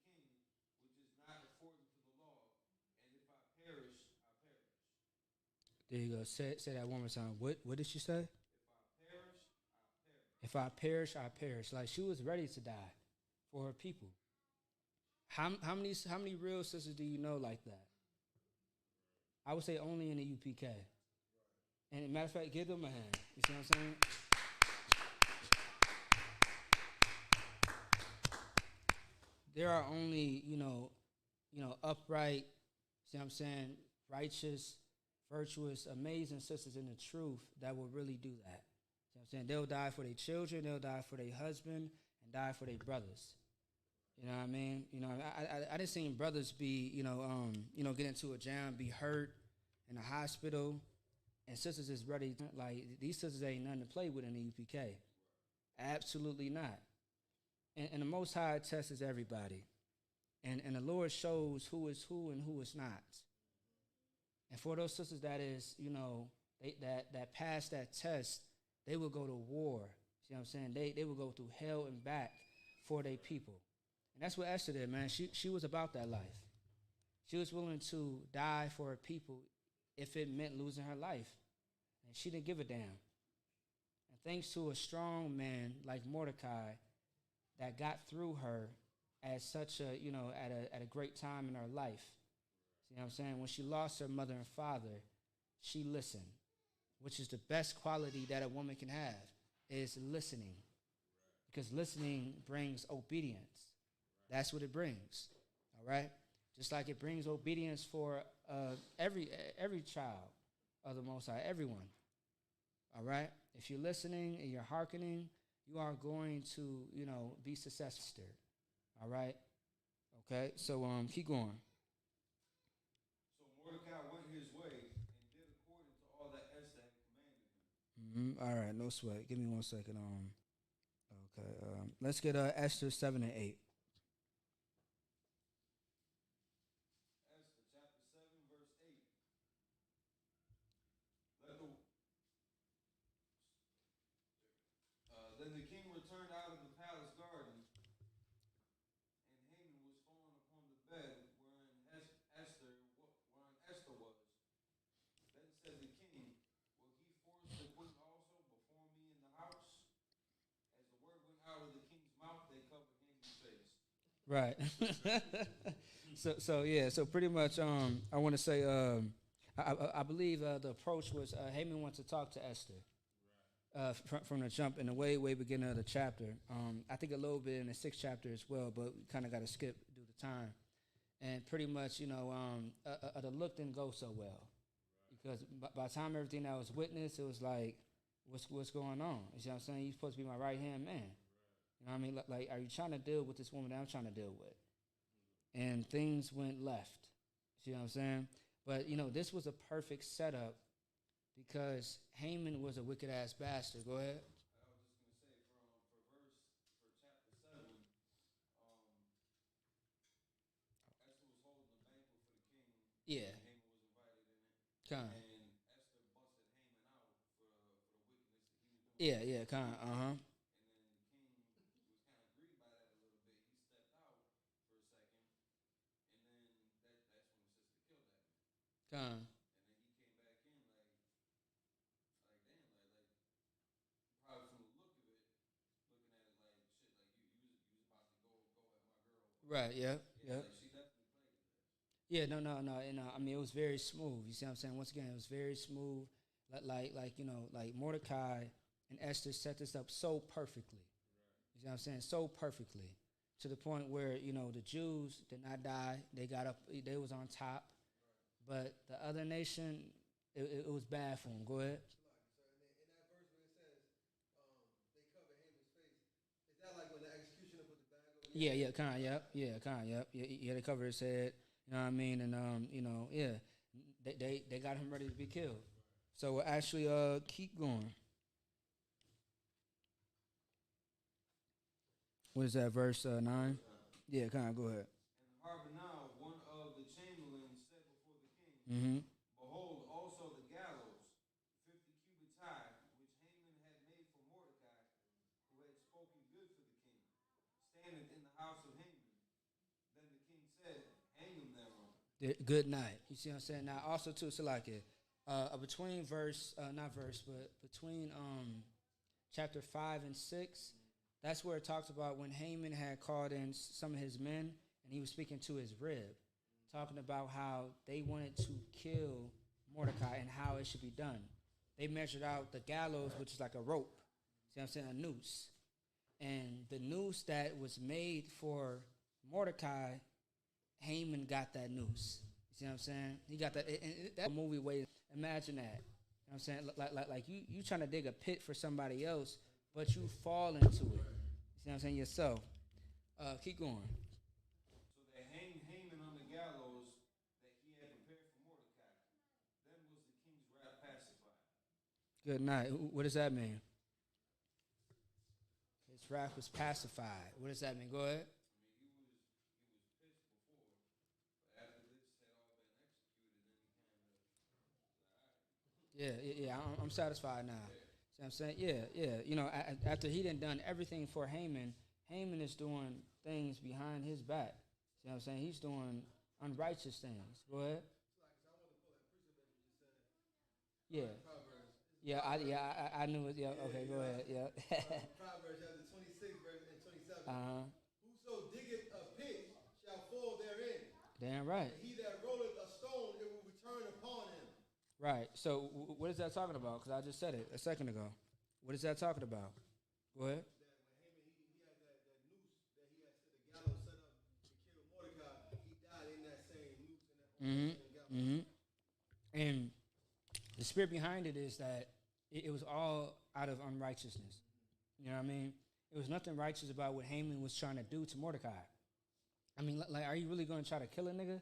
which is not according to the law. And if I perish, I perish. There you go. Say that one more time. What did she say? If I perish, I perish. If I perish. Like, she was ready to die for her people. How many real sisters do you know like that? I would say only in the UPK. And as a matter of fact, give them a hand. You see what I'm saying? There are only, upright, see what I'm saying, righteous, virtuous, amazing sisters in the truth that will really do that. See what I'm saying? They'll die for their children, they'll die for their husband, and die for their brothers. You know what I mean? I didn't see brothers be, get into a jam, be hurt in a hospital, and sisters is ready. Like, these sisters ain't nothing to play with in the UPK. Absolutely not. And the Most High tests everybody. And the Lord shows who is who and who is not. And for those sisters that is, that pass that test, they will go to war. See what I'm saying? They will go through hell and back for their people. And that's what Esther did, man. She was about that life. She was willing to die for her people if it meant losing her life. And she didn't give a damn. And thanks to a strong man like Mordecai that got through her at such a, at a great time in her life. See what I'm saying? When she lost her mother and father, she listened, which is the best quality that a woman can have, is listening, because listening brings obedience. That's what it brings. All right, just like it brings obedience for every child of the Most High, everyone. All right, if you're listening and you're hearkening, you are going to, be successful. All right. Okay. So keep going. So Mordecai went his way and did according to all that Esther had commanded him. All right. No sweat. Give me 1 second. Okay. Let's get Esther 7 and 8. Esther chapter 7, verse 8. Let the Then the king returned out of the palace garden, and Haman was fallen upon the bed wherein Esther was. Then said the king, will he force the queen also before me in the house? As the word went out of the king's mouth, they covered Haman's face. Right. So pretty much I want to say I believe the approach was Haman wants to talk to Esther. From the jump in the way beginning of the chapter. I think a little bit in the 6th chapter as well, but we kind of got to skip due to time. And pretty much, the look didn't go so well, because by the time everything that was witnessed, it was like, what's going on? You see what I'm saying? You're supposed to be my right hand man. You know what I mean? Like, are you trying to deal with this woman that I'm trying to deal with? And things went left. See what I'm saying? But this was a perfect setup, because Haman was a wicked ass bastard. Go ahead. I was just going to say, for chapter 7, Esther was holding a banquet for the king. Yeah. And Haman was invited in it. Kind. And Esther busted Haman out for the wickedness that he was doing. Yeah. Kind. And then the king was kind of grieved by that a little bit. He stepped out for a second, and then that's when the sister killed that man. Kind. And then he came back in like damn, probably from the look of it, looking at it like shit, like you was about to go at my girl. Right. Yeah. Like she definitely played with that. Yeah. No. I mean, it was very smooth. You see what I'm saying? Once again, it was very smooth. Like Mordecai and Esther set this up so perfectly. You see what I'm saying? So perfectly, to the point where the Jews did not die. They got up. They was on top. But the other nation, it was bad for them. Go ahead. So in that verse where it says they cover Haman's face, is that like when the executioner put the bag over? Yeah, kind, yep. Yeah, they covered his head. You know what I mean? And they got him ready to be killed. So we'll actually keep going. What is that, verse 9? Yeah, kind of, go ahead. And Harbonah, one of the chamberlains, said before the king, Mm-hmm. behold, also the gallows, 50 cubits high, which Haman had made for Mordecai, who had spoken good for the king, standeth in the house of Haman. Then the king said, hang him thereon. Good night. You see what I'm saying? Now, also, too, so like it, between chapter 5 and 6, that's where it talks about when Haman had called in some of his men, and he was speaking to his rib, talking about how they wanted to kill Mordecai and how it should be done. They measured out the gallows, which is like a rope. See what I'm saying? A noose. And the noose that was made for Mordecai, Haman got that noose. You see what I'm saying? He got that. That movie way. Imagine that. You know what I'm saying? Like you trying to dig a pit for somebody else, but you fall into it. You see what I'm saying? Yourself. Keep going. So they hanged Haman on the gallows that he had prepared for Mordecai. Then was the king's wrath pacified. Good night. What does that mean? His wrath was pacified. What does that mean? Go ahead. I mean, he was pissed before, but after this had all been executed, then he kind of was like, all right. Yeah. I'm satisfied now. See what I'm saying? Yeah. After he done everything for Haman, Haman is doing things behind his back. See what I'm saying? He's doing unrighteous things. Go ahead. Yeah. I knew it. Yeah. Okay. Go ahead. Yeah. Proverbs chapter 26, verse 27. Whoso diggeth a pit shall fall therein. Damn right. And he that rolleth a stone, it will return upon him. Right. So what is that talking about? Because I just said it a second ago. What is that talking about? Go ahead. That when Haman he had that noose that he had set the gallows set up to kill Mordecai, he died in that same noose in that, on that same gallows. Mm-hmm. And the spirit behind it is that it was all out of unrighteousness. You know what I mean? It was nothing righteous about what Haman was trying to do to Mordecai. I mean, like, are you really going to try to kill a nigga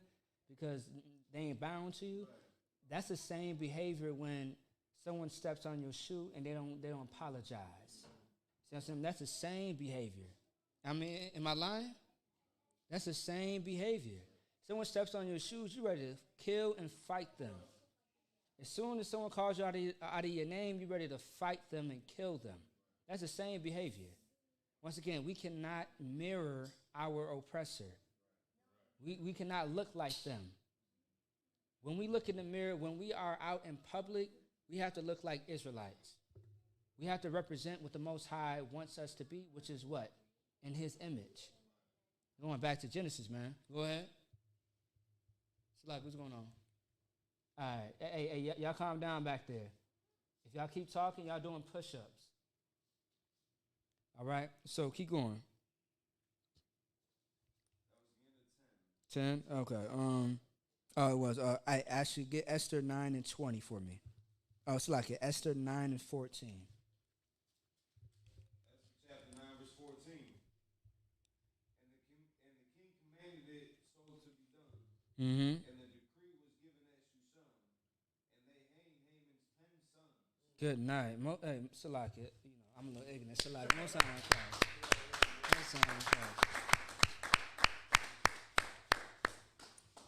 because they ain't bound to you? Right. That's the same behavior when someone steps on your shoe and they don't apologize. See what I'm saying? That's the same behavior. I mean, am I lying? That's the same behavior. Someone steps on your shoes, you ready to kill and fight them. As soon as someone calls you out of your name, you're ready to fight them and kill them. That's the same behavior. Once again, we cannot mirror our oppressor. We cannot look like them. When we look in the mirror, when we are out in public, we have to look like Israelites. We have to represent what the Most High wants us to be, which is what? In His image. Going back to Genesis, man. Go ahead. It's like, what's going on? All right. Hey, y'all calm down back there. If y'all keep talking, y'all doing push-ups. All right? So keep going. 10? Okay. Oh, it was. I actually get Esther 9 and 20 for me. Oh, it's like it. Esther 9 and 14. Esther chapter 9, verse 14. And the king commanded it so to be done. Mm-hmm. And the decree was given at Shushan. And they hanged Haman's 10 sons. Good night. Hey, Salaki, you know, I'm a little ignorant. Salaki, most time in class. Most time in class.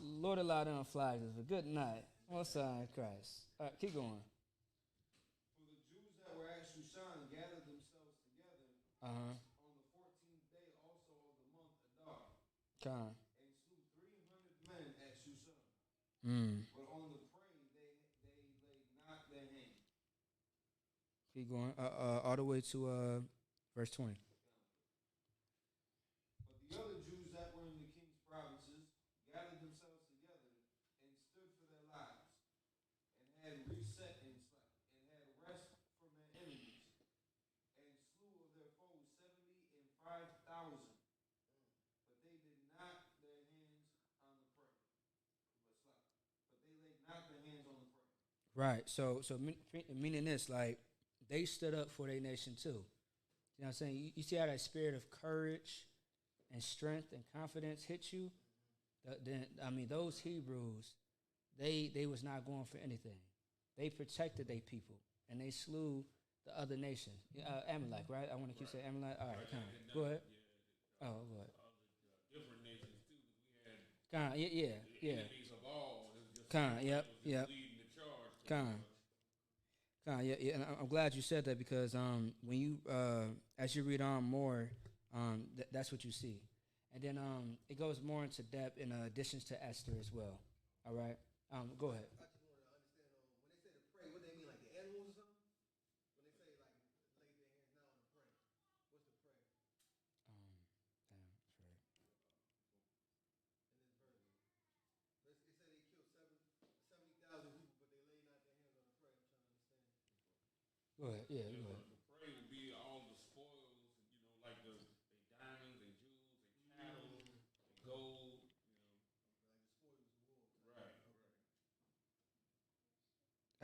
Lord allowed them flags, but good night. Most time in Christ. All right, keep going. For the Jews that were at Shushan gathered themselves together Uh-huh. on the 14th day also of the month Adar. Con. And slew 300 men at Shushan. Mm. But on the prey they laid not their hand. Keep going. All the way to verse 20. But the other Jews that were in the king's provinces gathered themselves together and stood for their lives, and had reset and had rest from their enemies, and slew of their foes 75,000. But they did not their hands on the prey. But they laid not their hands on the prey. Right. So meaning this, like, they stood up for their nation too. You know what I'm saying? You see how that spirit of courage and strength and confidence hit you? Those Hebrews, they was not going for anything. They protected their people, and they slew the other nations. Amalek, right? I want to keep saying Amalek. All right, come on. Go ahead. Oh, go ahead. Different nations, too, because we had Yeah. enemies of all. It was just Yep. leading the charge. Yeah, and I'm glad you said that because when you as you read on more, that's what you see, and then it goes more into depth in additions to Esther as well. All right, go ahead. I just wanted to understand when they say to pray, what they mean, like the animals or something? When they say like lay their hands now on the pray, what's the prayer Damn, that's right. in this verse? It said they killed 70,000 people, but they laid not their hands on the pray. I'm trying to understand. Go ahead. Yeah, go ahead. The prey would be all the spoils, like the diamonds and jewels and cattle and gold, Like the spoils of war. Right.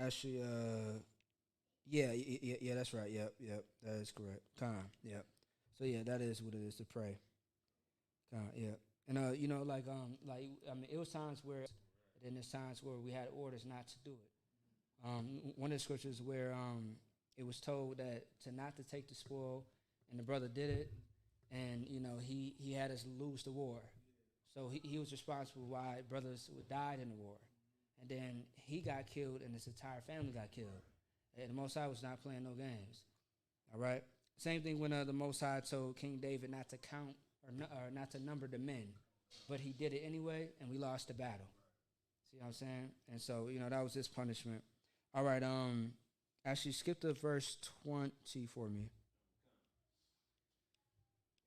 Actually, yeah, that's right. Yep, that is correct. Yep. So yeah, that is what it is to pray. Yeah, and it was times where, then there's times where we had orders not to do it. One of the scriptures where it was told that not to take the spoil, and the brother did it, and he had us lose the war, so he was responsible why brothers died in the war, and then he got killed, and his entire family got killed, and the Most High was not playing no games. All right, same thing when the Most High told King David not to count or not to number the men, but he did it anyway, and we lost the battle. See what I'm saying? And so that was his punishment. All right, actually skip to verse 20 for me.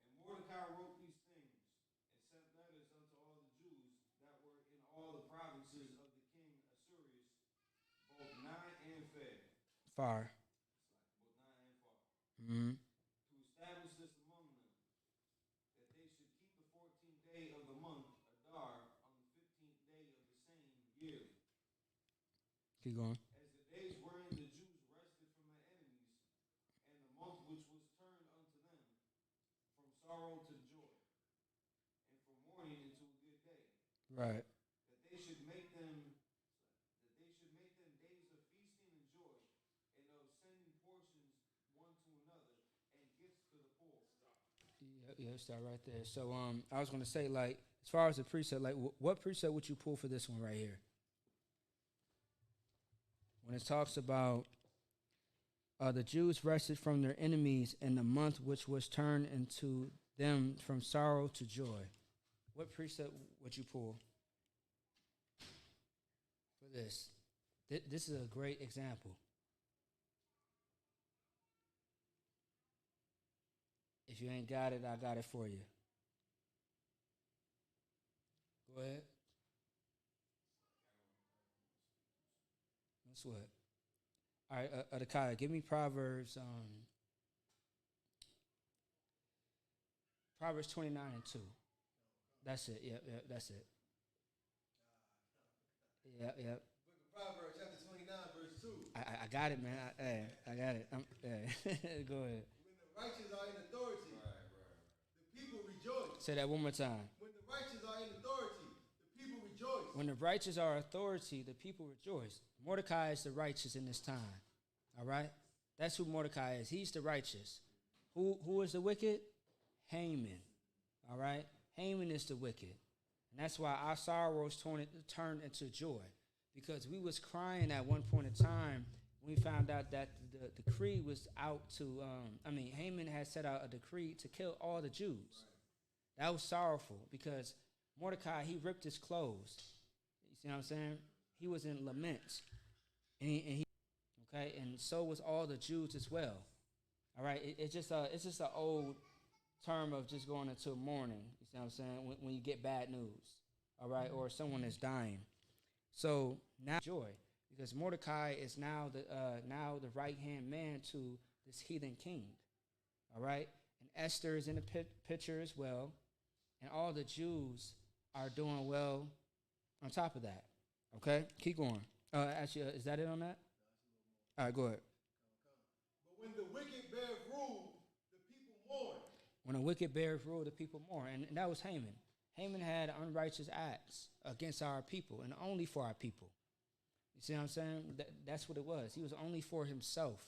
And Mordecai wrote these things and sent letters unto all the Jews that were in all the provinces of the king Assuerus, both nigh and far. Far. Both nigh and far. Mm-hmm. to establish this among them, that they should keep the 14th day of the month, Adar, on the 15th day of the same yearly. Keep going. As the days wherein the Jews rested from their enemies, and the month which was turned unto them from sorrow to joy, and from mourning into a good day. Right. That they should make them days of feasting and joy, and of sending portions one to another, and gifts to the poor. Yeah, start right there. So I was gonna say, like, as far as the precept, like, what precept would you pull for this one right here? When it talks about the Jews rested from their enemies in the month which was turned into them from sorrow to joy. What precept would you pull for this? This is a great example. If you ain't got it, I got it for you. Go ahead. That's what. All right, Adakaya, give me Proverbs 29 and 2. That's it. Yep, that's it. Yep. Book of Proverbs, chapter 29, verse 2. I got it, man. I got it. Go ahead. When the righteous are in authority, the people rejoice. Say that one more time. When the righteous are in authority, the people rejoice. When the righteous are authority, the people rejoice. Mordecai is the righteous in this time. All right? That's who Mordecai is. He's the righteous. Who is the wicked? Haman. All right? Haman is the wicked. And that's why our sorrows turned into joy. Because we was crying at one point in time when we found out that the decree was out to, Haman had set out a decree to kill all the Jews. That was sorrowful because Mordecai, he ripped his clothes. You see what I'm saying? He was in lament. And so was all the Jews as well. All right? It's just an old term of just going into mourning. You see what I'm saying? When you get bad news. All right? Or someone is dying. So now joy, because Mordecai is now the right-hand man to this heathen king. All right? And Esther is in the picture as well. And all the Jews are doing well on top of that. Okay? Keep going. Actually, is that it on that? All right, go ahead. But when the wicked bear rule, the people mourn. When a wicked bears rule, the people mourn. And that was Haman. Haman had unrighteous acts against our people and only for our people. You see what I'm saying? That's what it was. He was only for himself.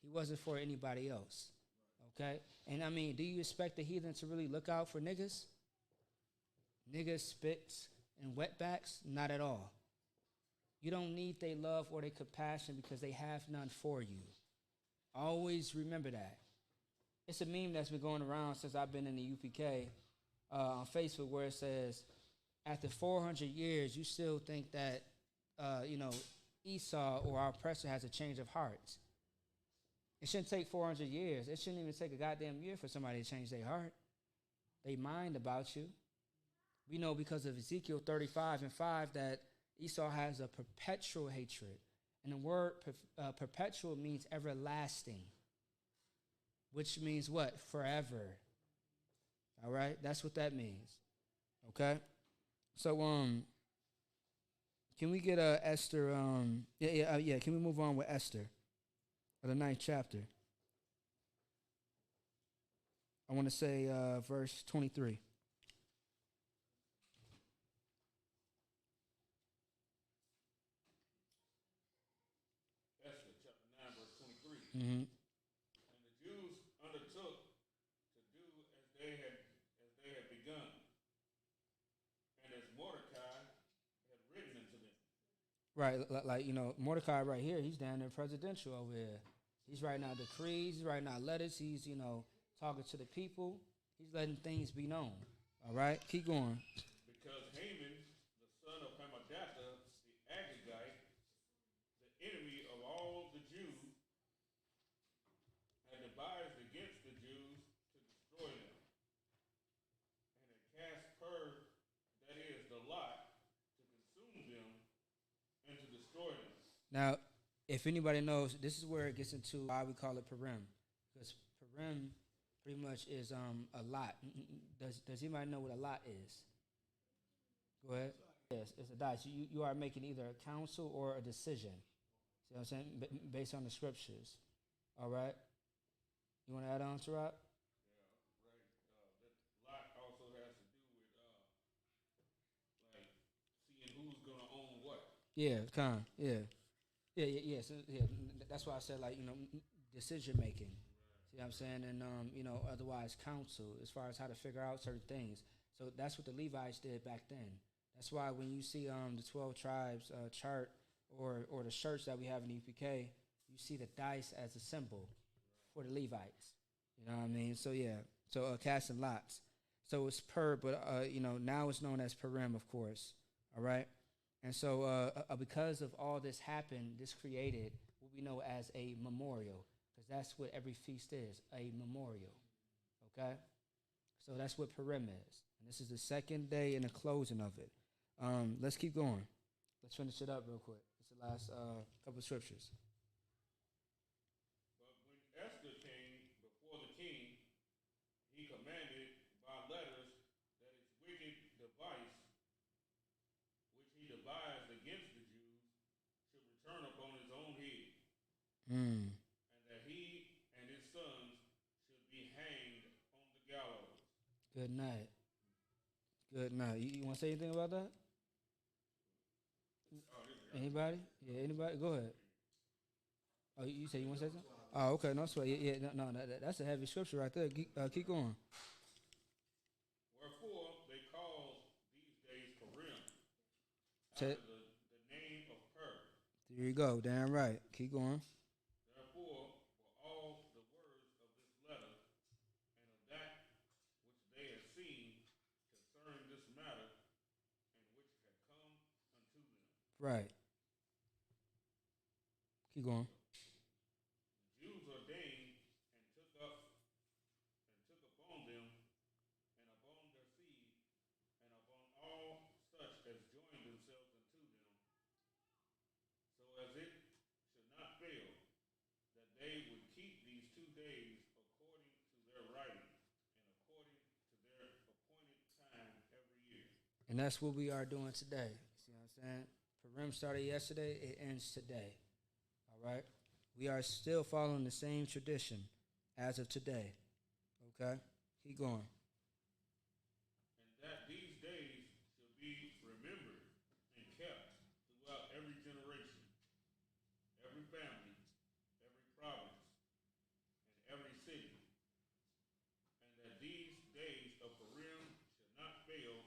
He wasn't for anybody else. Okay? And do you expect the heathen to really look out for niggas? Niggas, spits, and wetbacks? Not at all. You don't need their love or their compassion because they have none for you. Always remember that. It's a meme that's been going around since I've been in the UPK on Facebook where it says, after 400 years, you still think that, Esau or our oppressor has a change of heart. It shouldn't take 400 years. It shouldn't even take a goddamn year for somebody to change their heart. They mind about you. We know because of Ezekiel 35 and 5 that Esau has a perpetual hatred. And the word perpetual means everlasting, which means what? Forever. All right? That's what that means. Okay? So, can we get Esther? Can we move on with Esther, the 9th chapter? I want to say verse 23. Esther chapter 9, verse 23. Mm-hmm. And the Jews undertook to do as they had begun, and as Mordecai had written unto them. Right, like Mordecai right here, he's down there presidential over here. He's writing out decrees, he's writing out letters, he's, talking to the people. He's letting things be known. All right, keep going. Because Haman, the son of Hammedatha, the Agagite, the enemy of all the Jews, had devised against the Jews to destroy them, and had cast her, that is, the lot, to consume them and to destroy them. Now, if anybody knows, this is where it gets into why we call it Purim. Because Purim pretty much is a lot. Does anybody know what a lot is? Go ahead. Yes, it's a dice. You are making either a counsel or a decision. See what I'm saying? Based on the scriptures. All right. You want to add on to Rob? That lot also has to do with like seeing who's gonna own what. Yeah, yeah. That's why I said decision making. See what I'm saying? And otherwise counsel as far as how to figure out certain things. So that's what the Levites did back then. That's why when you see the 12 tribes chart or the shirts that we have in EPK, you see the dice as a symbol for the Levites. You know what I mean? So yeah. So casting lots. So it's but now it's known as Purim, of course. All right. And so because of all this happened, this created what we know as a memorial, because that's what every feast is, a memorial. Okay? So that's what Purim is. And this is the second day and the closing of it. Let's keep going. Let's finish it up real quick. It's the last couple of scriptures. But when Esther came before the king, he commanded by letters that his wicked device, which he devised against the Jews, should return upon his own head, and that he and his sons should be hanged on the gallows. Good night. Good night. You want to say anything about that? Anybody? Yeah, anybody? Go ahead. Oh, you say you want to say something? Oh, okay. No sweat. Yeah, no, that's a heavy scripture right there. Keep going. Wherefore they call these days Purim, after the name of Pur. There you go. Damn right. Keep going. Therefore, for all the words of this letter and of that which they had seen concerning this matter, and which had come unto them. Right. Keep going. The Jews ordained and took upon them and upon their seed and upon all such as joined themselves unto them, so as it should not fail, that they would keep these 2 days according to their writing and according to their appointed time every year. And that's what we are doing today. See what I'm saying? Purim started yesterday. It ends today. All right? We are still following the same tradition as of today. Okay? Keep going. And that these days shall be remembered and kept throughout every generation, every family, every province, and every city. And that these days of Purim shall not fail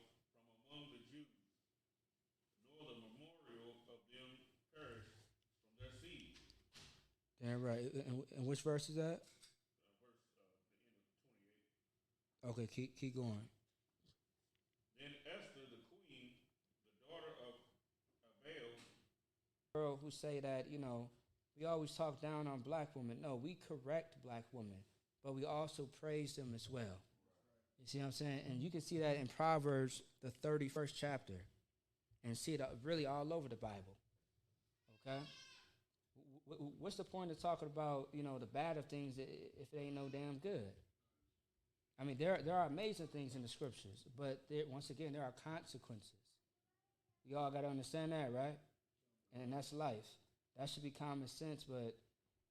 from among the Jews, nor the memorial of them perish from their seed. Damn right. And which verse is that? The end of 28. Okay, keep going. Then Esther, the queen, the daughter of Abiel, Girl who say that, we always talk down on black women. No, we correct black women, but we also praise them as well. You see what I'm saying? And you can see that in Proverbs, the 31st chapter, and see it really all over the Bible. Okay? What's the point of talking about, the bad of things if it ain't no damn good? I mean, there are amazing things in the scriptures, but once again, there are consequences. You all got to understand that, right? And that's life. That should be common sense, but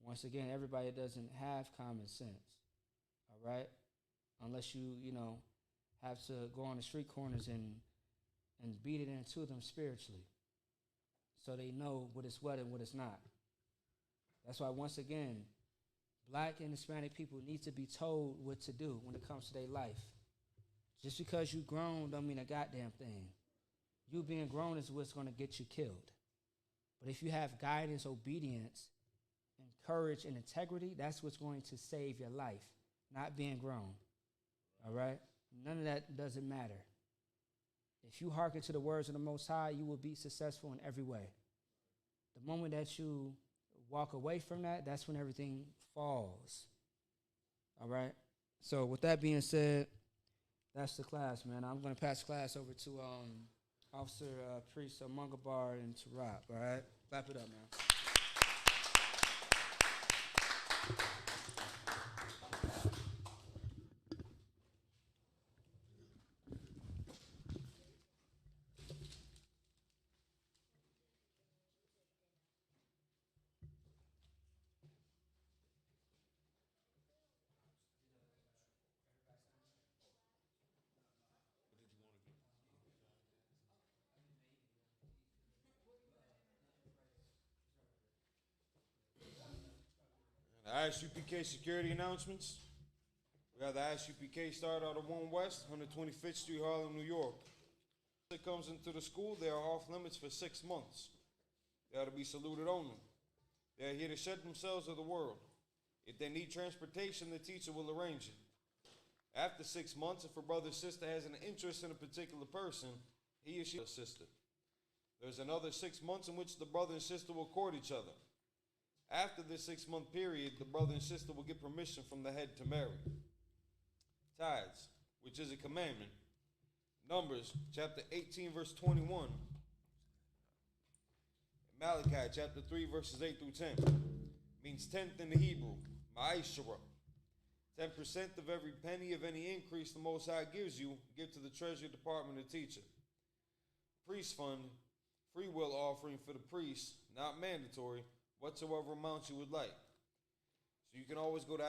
once again, everybody doesn't have common sense, all right? Unless you have to go on the street corners and beat it into them spiritually so they know what is what and what is not. That's why, once again, black and Hispanic people need to be told what to do when it comes to their life. Just because you grown don't mean a goddamn thing. You being grown is what's going to get you killed. But if you have guidance, obedience, and courage and integrity, that's what's going to save your life, not being grown. All right? None of that doesn't matter. If you hearken to the words of the Most High, you will be successful in every way. The moment that you walk away from that, that's when everything falls. All right? So with that being said, that's the class, man. I'm going to pass the class over to Officer Priest Mungabar and Tarab. All right? Clap it up, man. The I.S.U.P.K security announcements. We got the I.S.U.P.K start out of 1 West, 125th Street, Harlem, New York. If it comes into the school, they are off limits for 6 months. They are to be saluted only. They are here to shed themselves of the world. If they need transportation, the teacher will arrange it. After 6 months, if a brother or sister has an interest in a particular person, he or she will assist it. There's another 6 months in which the brother and sister will court each other. After this 6-month period, the brother and sister will get permission from the head to marry. Tithes, which is a commandment. Numbers, chapter 18, verse 21. Malachi, chapter 3, verses 8 through 10. Means tenth in the Hebrew. I.S.U.P.K. 10% of every penny of any increase the Most High gives you, give to the Treasury Department or teacher. Priest fund, free will offering for the priest, not mandatory, whatsoever amount you would like. So you can always go to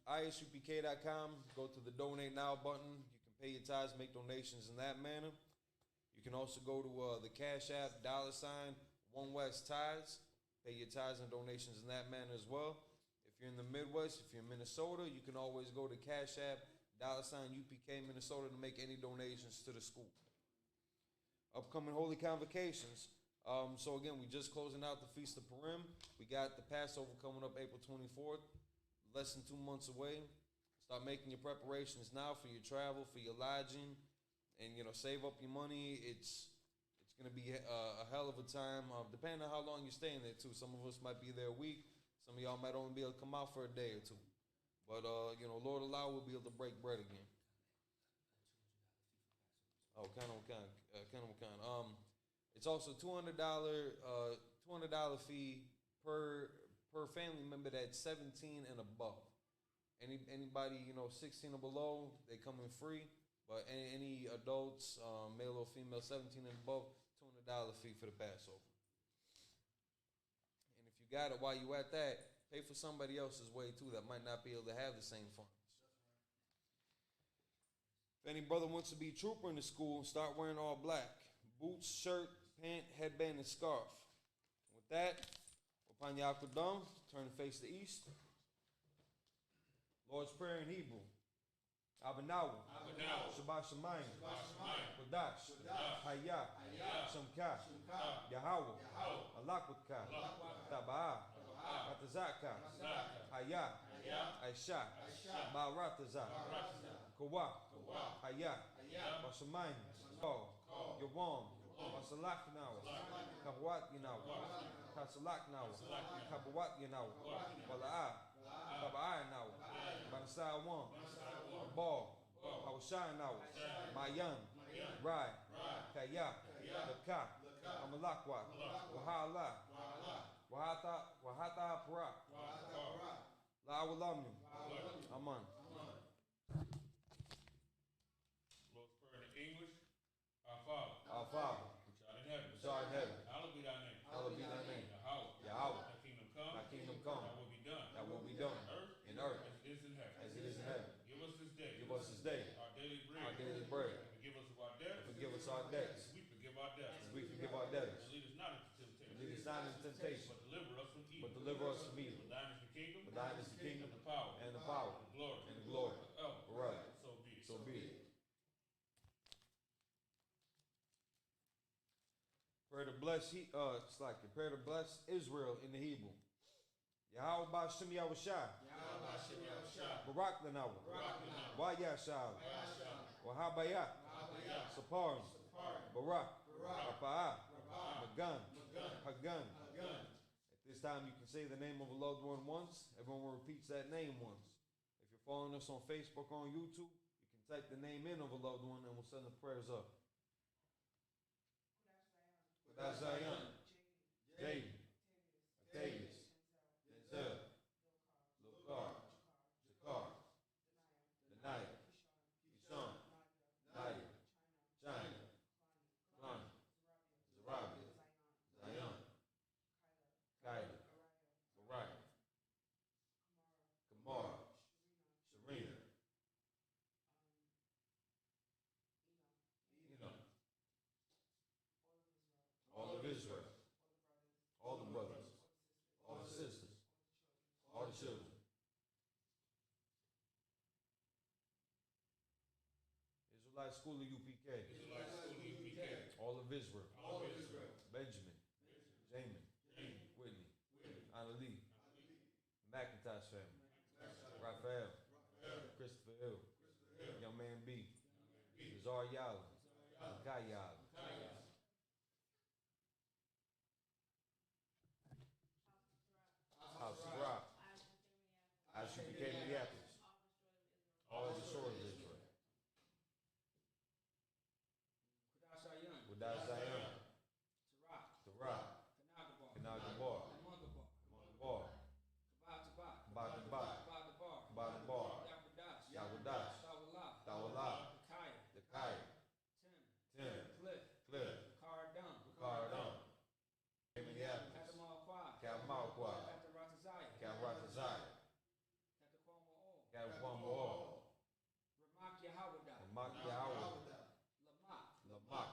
ISUPK.com, go to the Donate Now button. You can pay your tithes, make donations in that manner. You can also go to the Cash App, $1 West Tithes, pay your tithes and donations in that manner as well. If you're in the Midwest, if you're in Minnesota, you can always go to Cash App, $UPK Minnesota to make any donations to the school. Upcoming Holy Convocations. So again, we just closing out the Feast of Purim. We got the Passover coming up April 24th, less than 2 months away. Start making your preparations now for your travel, for your lodging, and save up your money. It's going to be a hell of a time, depending on how long you're staying there too. Some of us might be there a week. Some of y'all might only be able to come out for a day or two. But, Lord allow, we'll be able to break bread again. Oh, kind of. It's also $200 fee per family member that's 17 and above. Anybody 16 or below, they come in free. But any adults, male or female, 17 and above, $200 fee for the Passover. And if you got it while you at that, pay for somebody else's way too that might not be able to have the same funds. If any brother wants to be a trooper in the school, start wearing all black. Boots, shirt, pant, headband, and scarf. With that, upon Yakudam, turn to face the east. Lord's Prayer in Hebrew. Abanawu, Shabbat Shemayim, Kodash, Hayah, Shemka, Yahweh, Alakwaka, Taba'ah, Ratazaka, Hayah, Aisha, Ba'arataza, Kawak, Hayah, Bashamayim, Yawam, Basalak now, Kabawat Yanaw, Kasalak now, Kabawat Yanaw, Bala'ah, Kaba'ah now, Banasai Wam, Ball, Hawashai now, Mayan, Rai, Kaya, Laka, Amalakwa, Wahala, Wahata Parak, La'awalamnu, Aman. Lord's Prayer in English. Our Father, which art in heaven, hallowed be thy name. Yahweh, Thy kingdom come. Thy will be done. in earth, as it is in heaven. Give us this day. Our daily bread. And forgive us of our debts. As we forgive our debtors. And lead us not into temptation. But deliver us from evil. For thine is the kingdom, and the power, and the glory. Forever. Right. So be it. Prayer to bless prayer to bless Israel in the Hebrew. Yahweh Ba'Shem Yahushai. Barak Lanawa. Wayashai. Wahabayah. Saparim. Barak. Rapa'ah. Magan. Hagan. At this time, you can say the name of a loved one once. Everyone repeats that name once. If you're following us on Facebook or on YouTube, you can type the name in of a loved one and we'll send the prayers up. That's Zion, Jaden, Octavius, Denzel, Lokar, Jakar, Denaya, Keyshawn, Nadia, China, Klani, Zarabia, Zion, Kylie, Mariah, Kamara, Sharina, all of Israel, all the brothers, Israelite school of UPK. Israelite school of UPK. All of Israel. All of Israel. Benjamin. Jamin. Whitney. Anna Lee. McIntosh family. Raphael. Christopher Hill. Young man B. Zar Yala. Guy Yala. House of Rock. I.S.U.P.K. Minneapolis. All the shore of Israel. Without Zion. Tarak. Kanagabar. Mungabar. Kabatabar. Kabatabar. Yawadash. Dawala. Dakaya. Tim. Cliff. Cardon. Minneapolis. Kamalqua. Karatazaya. Katakwamo. Ramak Yahweh. Lamak.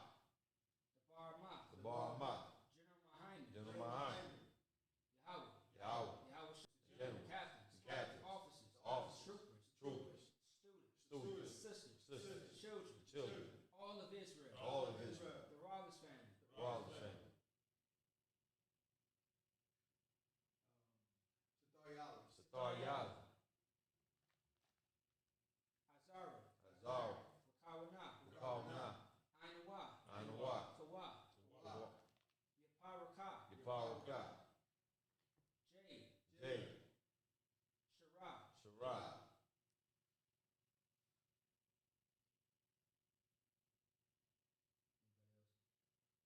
The Bar-Mat. General Mahan. Yahweh. General. Captains. Officers. Troopers. Students. Sisters. Children. All of Israel. All of Israel. The Rollins family. Rollins family. Satar Yala. Azara. Kawana. Ainawa. Yaparaka. Jay. Shara.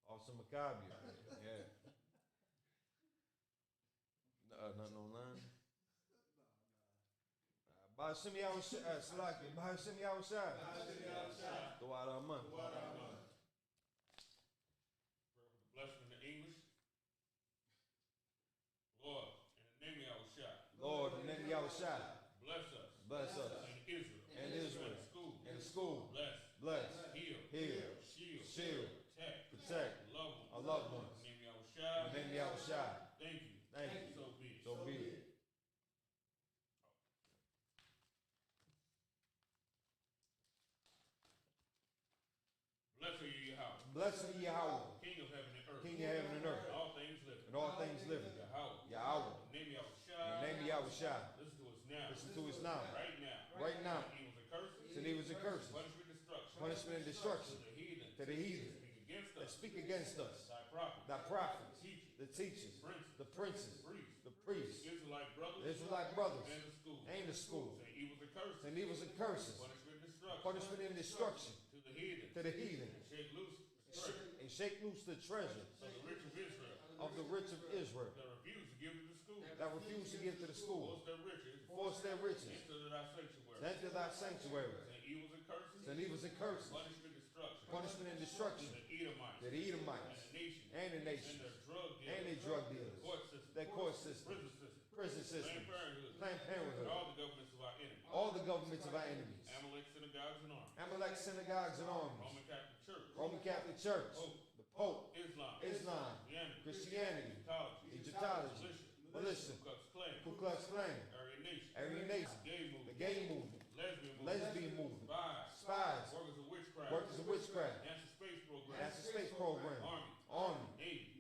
Awesome Maccabi. Yeah. Nothing online? Ba'ashem Yahushua. Salaki. Ba'ashem Yahushua. Throughout our month. Prayer for the blessing in the English. Lord, in the name of Yahushua. Lord, in the name of Yahushua. Bless us. Bless us. In Israel. And Israel. In school. In school. Bless. Bless. Heal. Shield. Shield. Protect. Our loved ones. In the name of Yahushua. In the name of Yahushua. Thank you. Thank you. So be it. So be it. Blessed are you, Yahweh. Blessed be Yahweh, King of heaven and earth. King of heaven and earth, And all things living. and all things living. Yahweh. Yahweh. In the name of Yahushua. In the name of Yahushua. Listen to us now. Listen to us now. Right now. Right now. He was a curse. Till he was a curse. Punishment, destruction. Punishment and destruction. To the heathen. To the heathen. Speak against That us. speak against us. Thy prophets. Thy prophets. Teachers. The teachers. Princes. The princes. Priests. The priests. Israelite brothers. The Israelite brothers. And the school. And the school. Say he was a curse. And he was a curse. Punishment, destruction. Punishment and destruction. To the heathen. To the heathen. And shake loose the treasure And shake loose the treasure of the rich of Israel. of the rich of Israel. That refuse to give to the school. That refuse to give to the school. Force their riches. Force their riches. Into thy sanctuary. Enter thy sanctuary. Say evils and curses. Then he was a curse. Punishment, destruction. Punishment and destruction. To the Edomites. To the Edomites. And the nation. And the nation. And their drug dealers. And their drug dealers. Court system. Their court system. Prison system. Prison system. Planned Parenthood. Planned And Parenthood. all the governments of our enemies. All the governments of our enemies. Amalek synagogues and armies. Amalek synagogues and armies. Roman Catholic Church. Roman Catholic Church. Pope. The Pope. Islam. Christianity. Christianity. Egyptology. Militia. Ku Klux Klan. Ku Klux Klan. Aryan Nation. Aryan Nation. Gay movement. The gay movement. Lesbian movement. Spies. Workers of witchcraft. Workers of witchcraft. National Space Program. National Space Program. Army.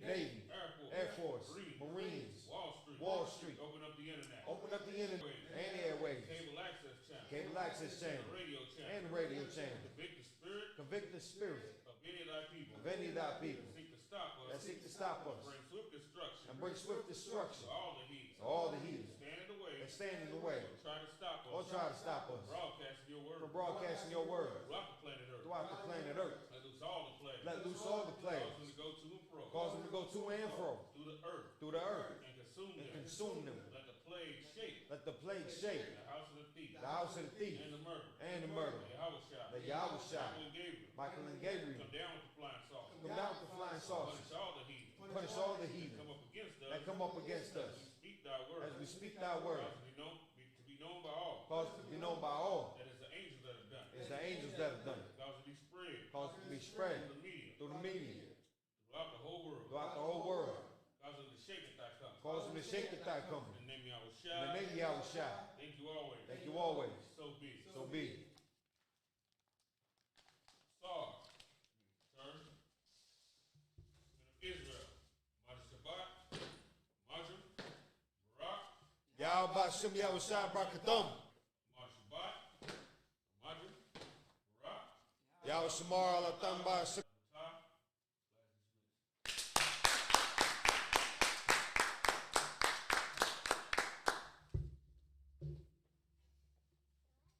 Navy. Air Air Force. Marines. Marines. Wall Wall Street. Open up the internet. Open up the internet and the airwaves. Cable access channel. Cable access channel. And radio channel. And radio channel. Convict the spirit Convict the spirit of any of thy people. of any of thy people Seek to stop us. that seek to stop us Bring swift destruction. and bring swift destruction To all the heathens. to all the heathens Stand in the way. that stand in the way Try to stop us. or try to stop us Broadcasting your word. from broadcasting your word Throughout the planet Earth. throughout the planet Earth. Let loose all the plagues. Let loose all the plagues. Cause them to go to and fro. Cause them to go to and fro Through the earth. through the earth And consume and them. consume them. Let the plague shake. Let the plague shake The house of the thief. the house of the thief And the murder. and the murder. The The Yahushua, Michael and Gabriel. Michael and Gabriel, Come down with the flying saucer. come down with the flying saucers. Punish all the heathen. Punish all the heathen Come up against us. that come up against us We speak thy word. as we speak thy word. To be known by all. Cause it to be known by all. That is the angels that have done it. It's the angels that have done it. Cause it to be spread. Cause it to be spread Through the media. through the media, Throughout the whole world. throughout the whole world. Cause it to shake at thy coming. Cause them to shake the thigh coming. In the name of In Yahushua. the name of Yahushua. Thank you always. Thank you always. So be it. So be it. Ba'Shem Yahushua Barakathum. Shabbat, Madra, Ra. Yahushua Ba'Shem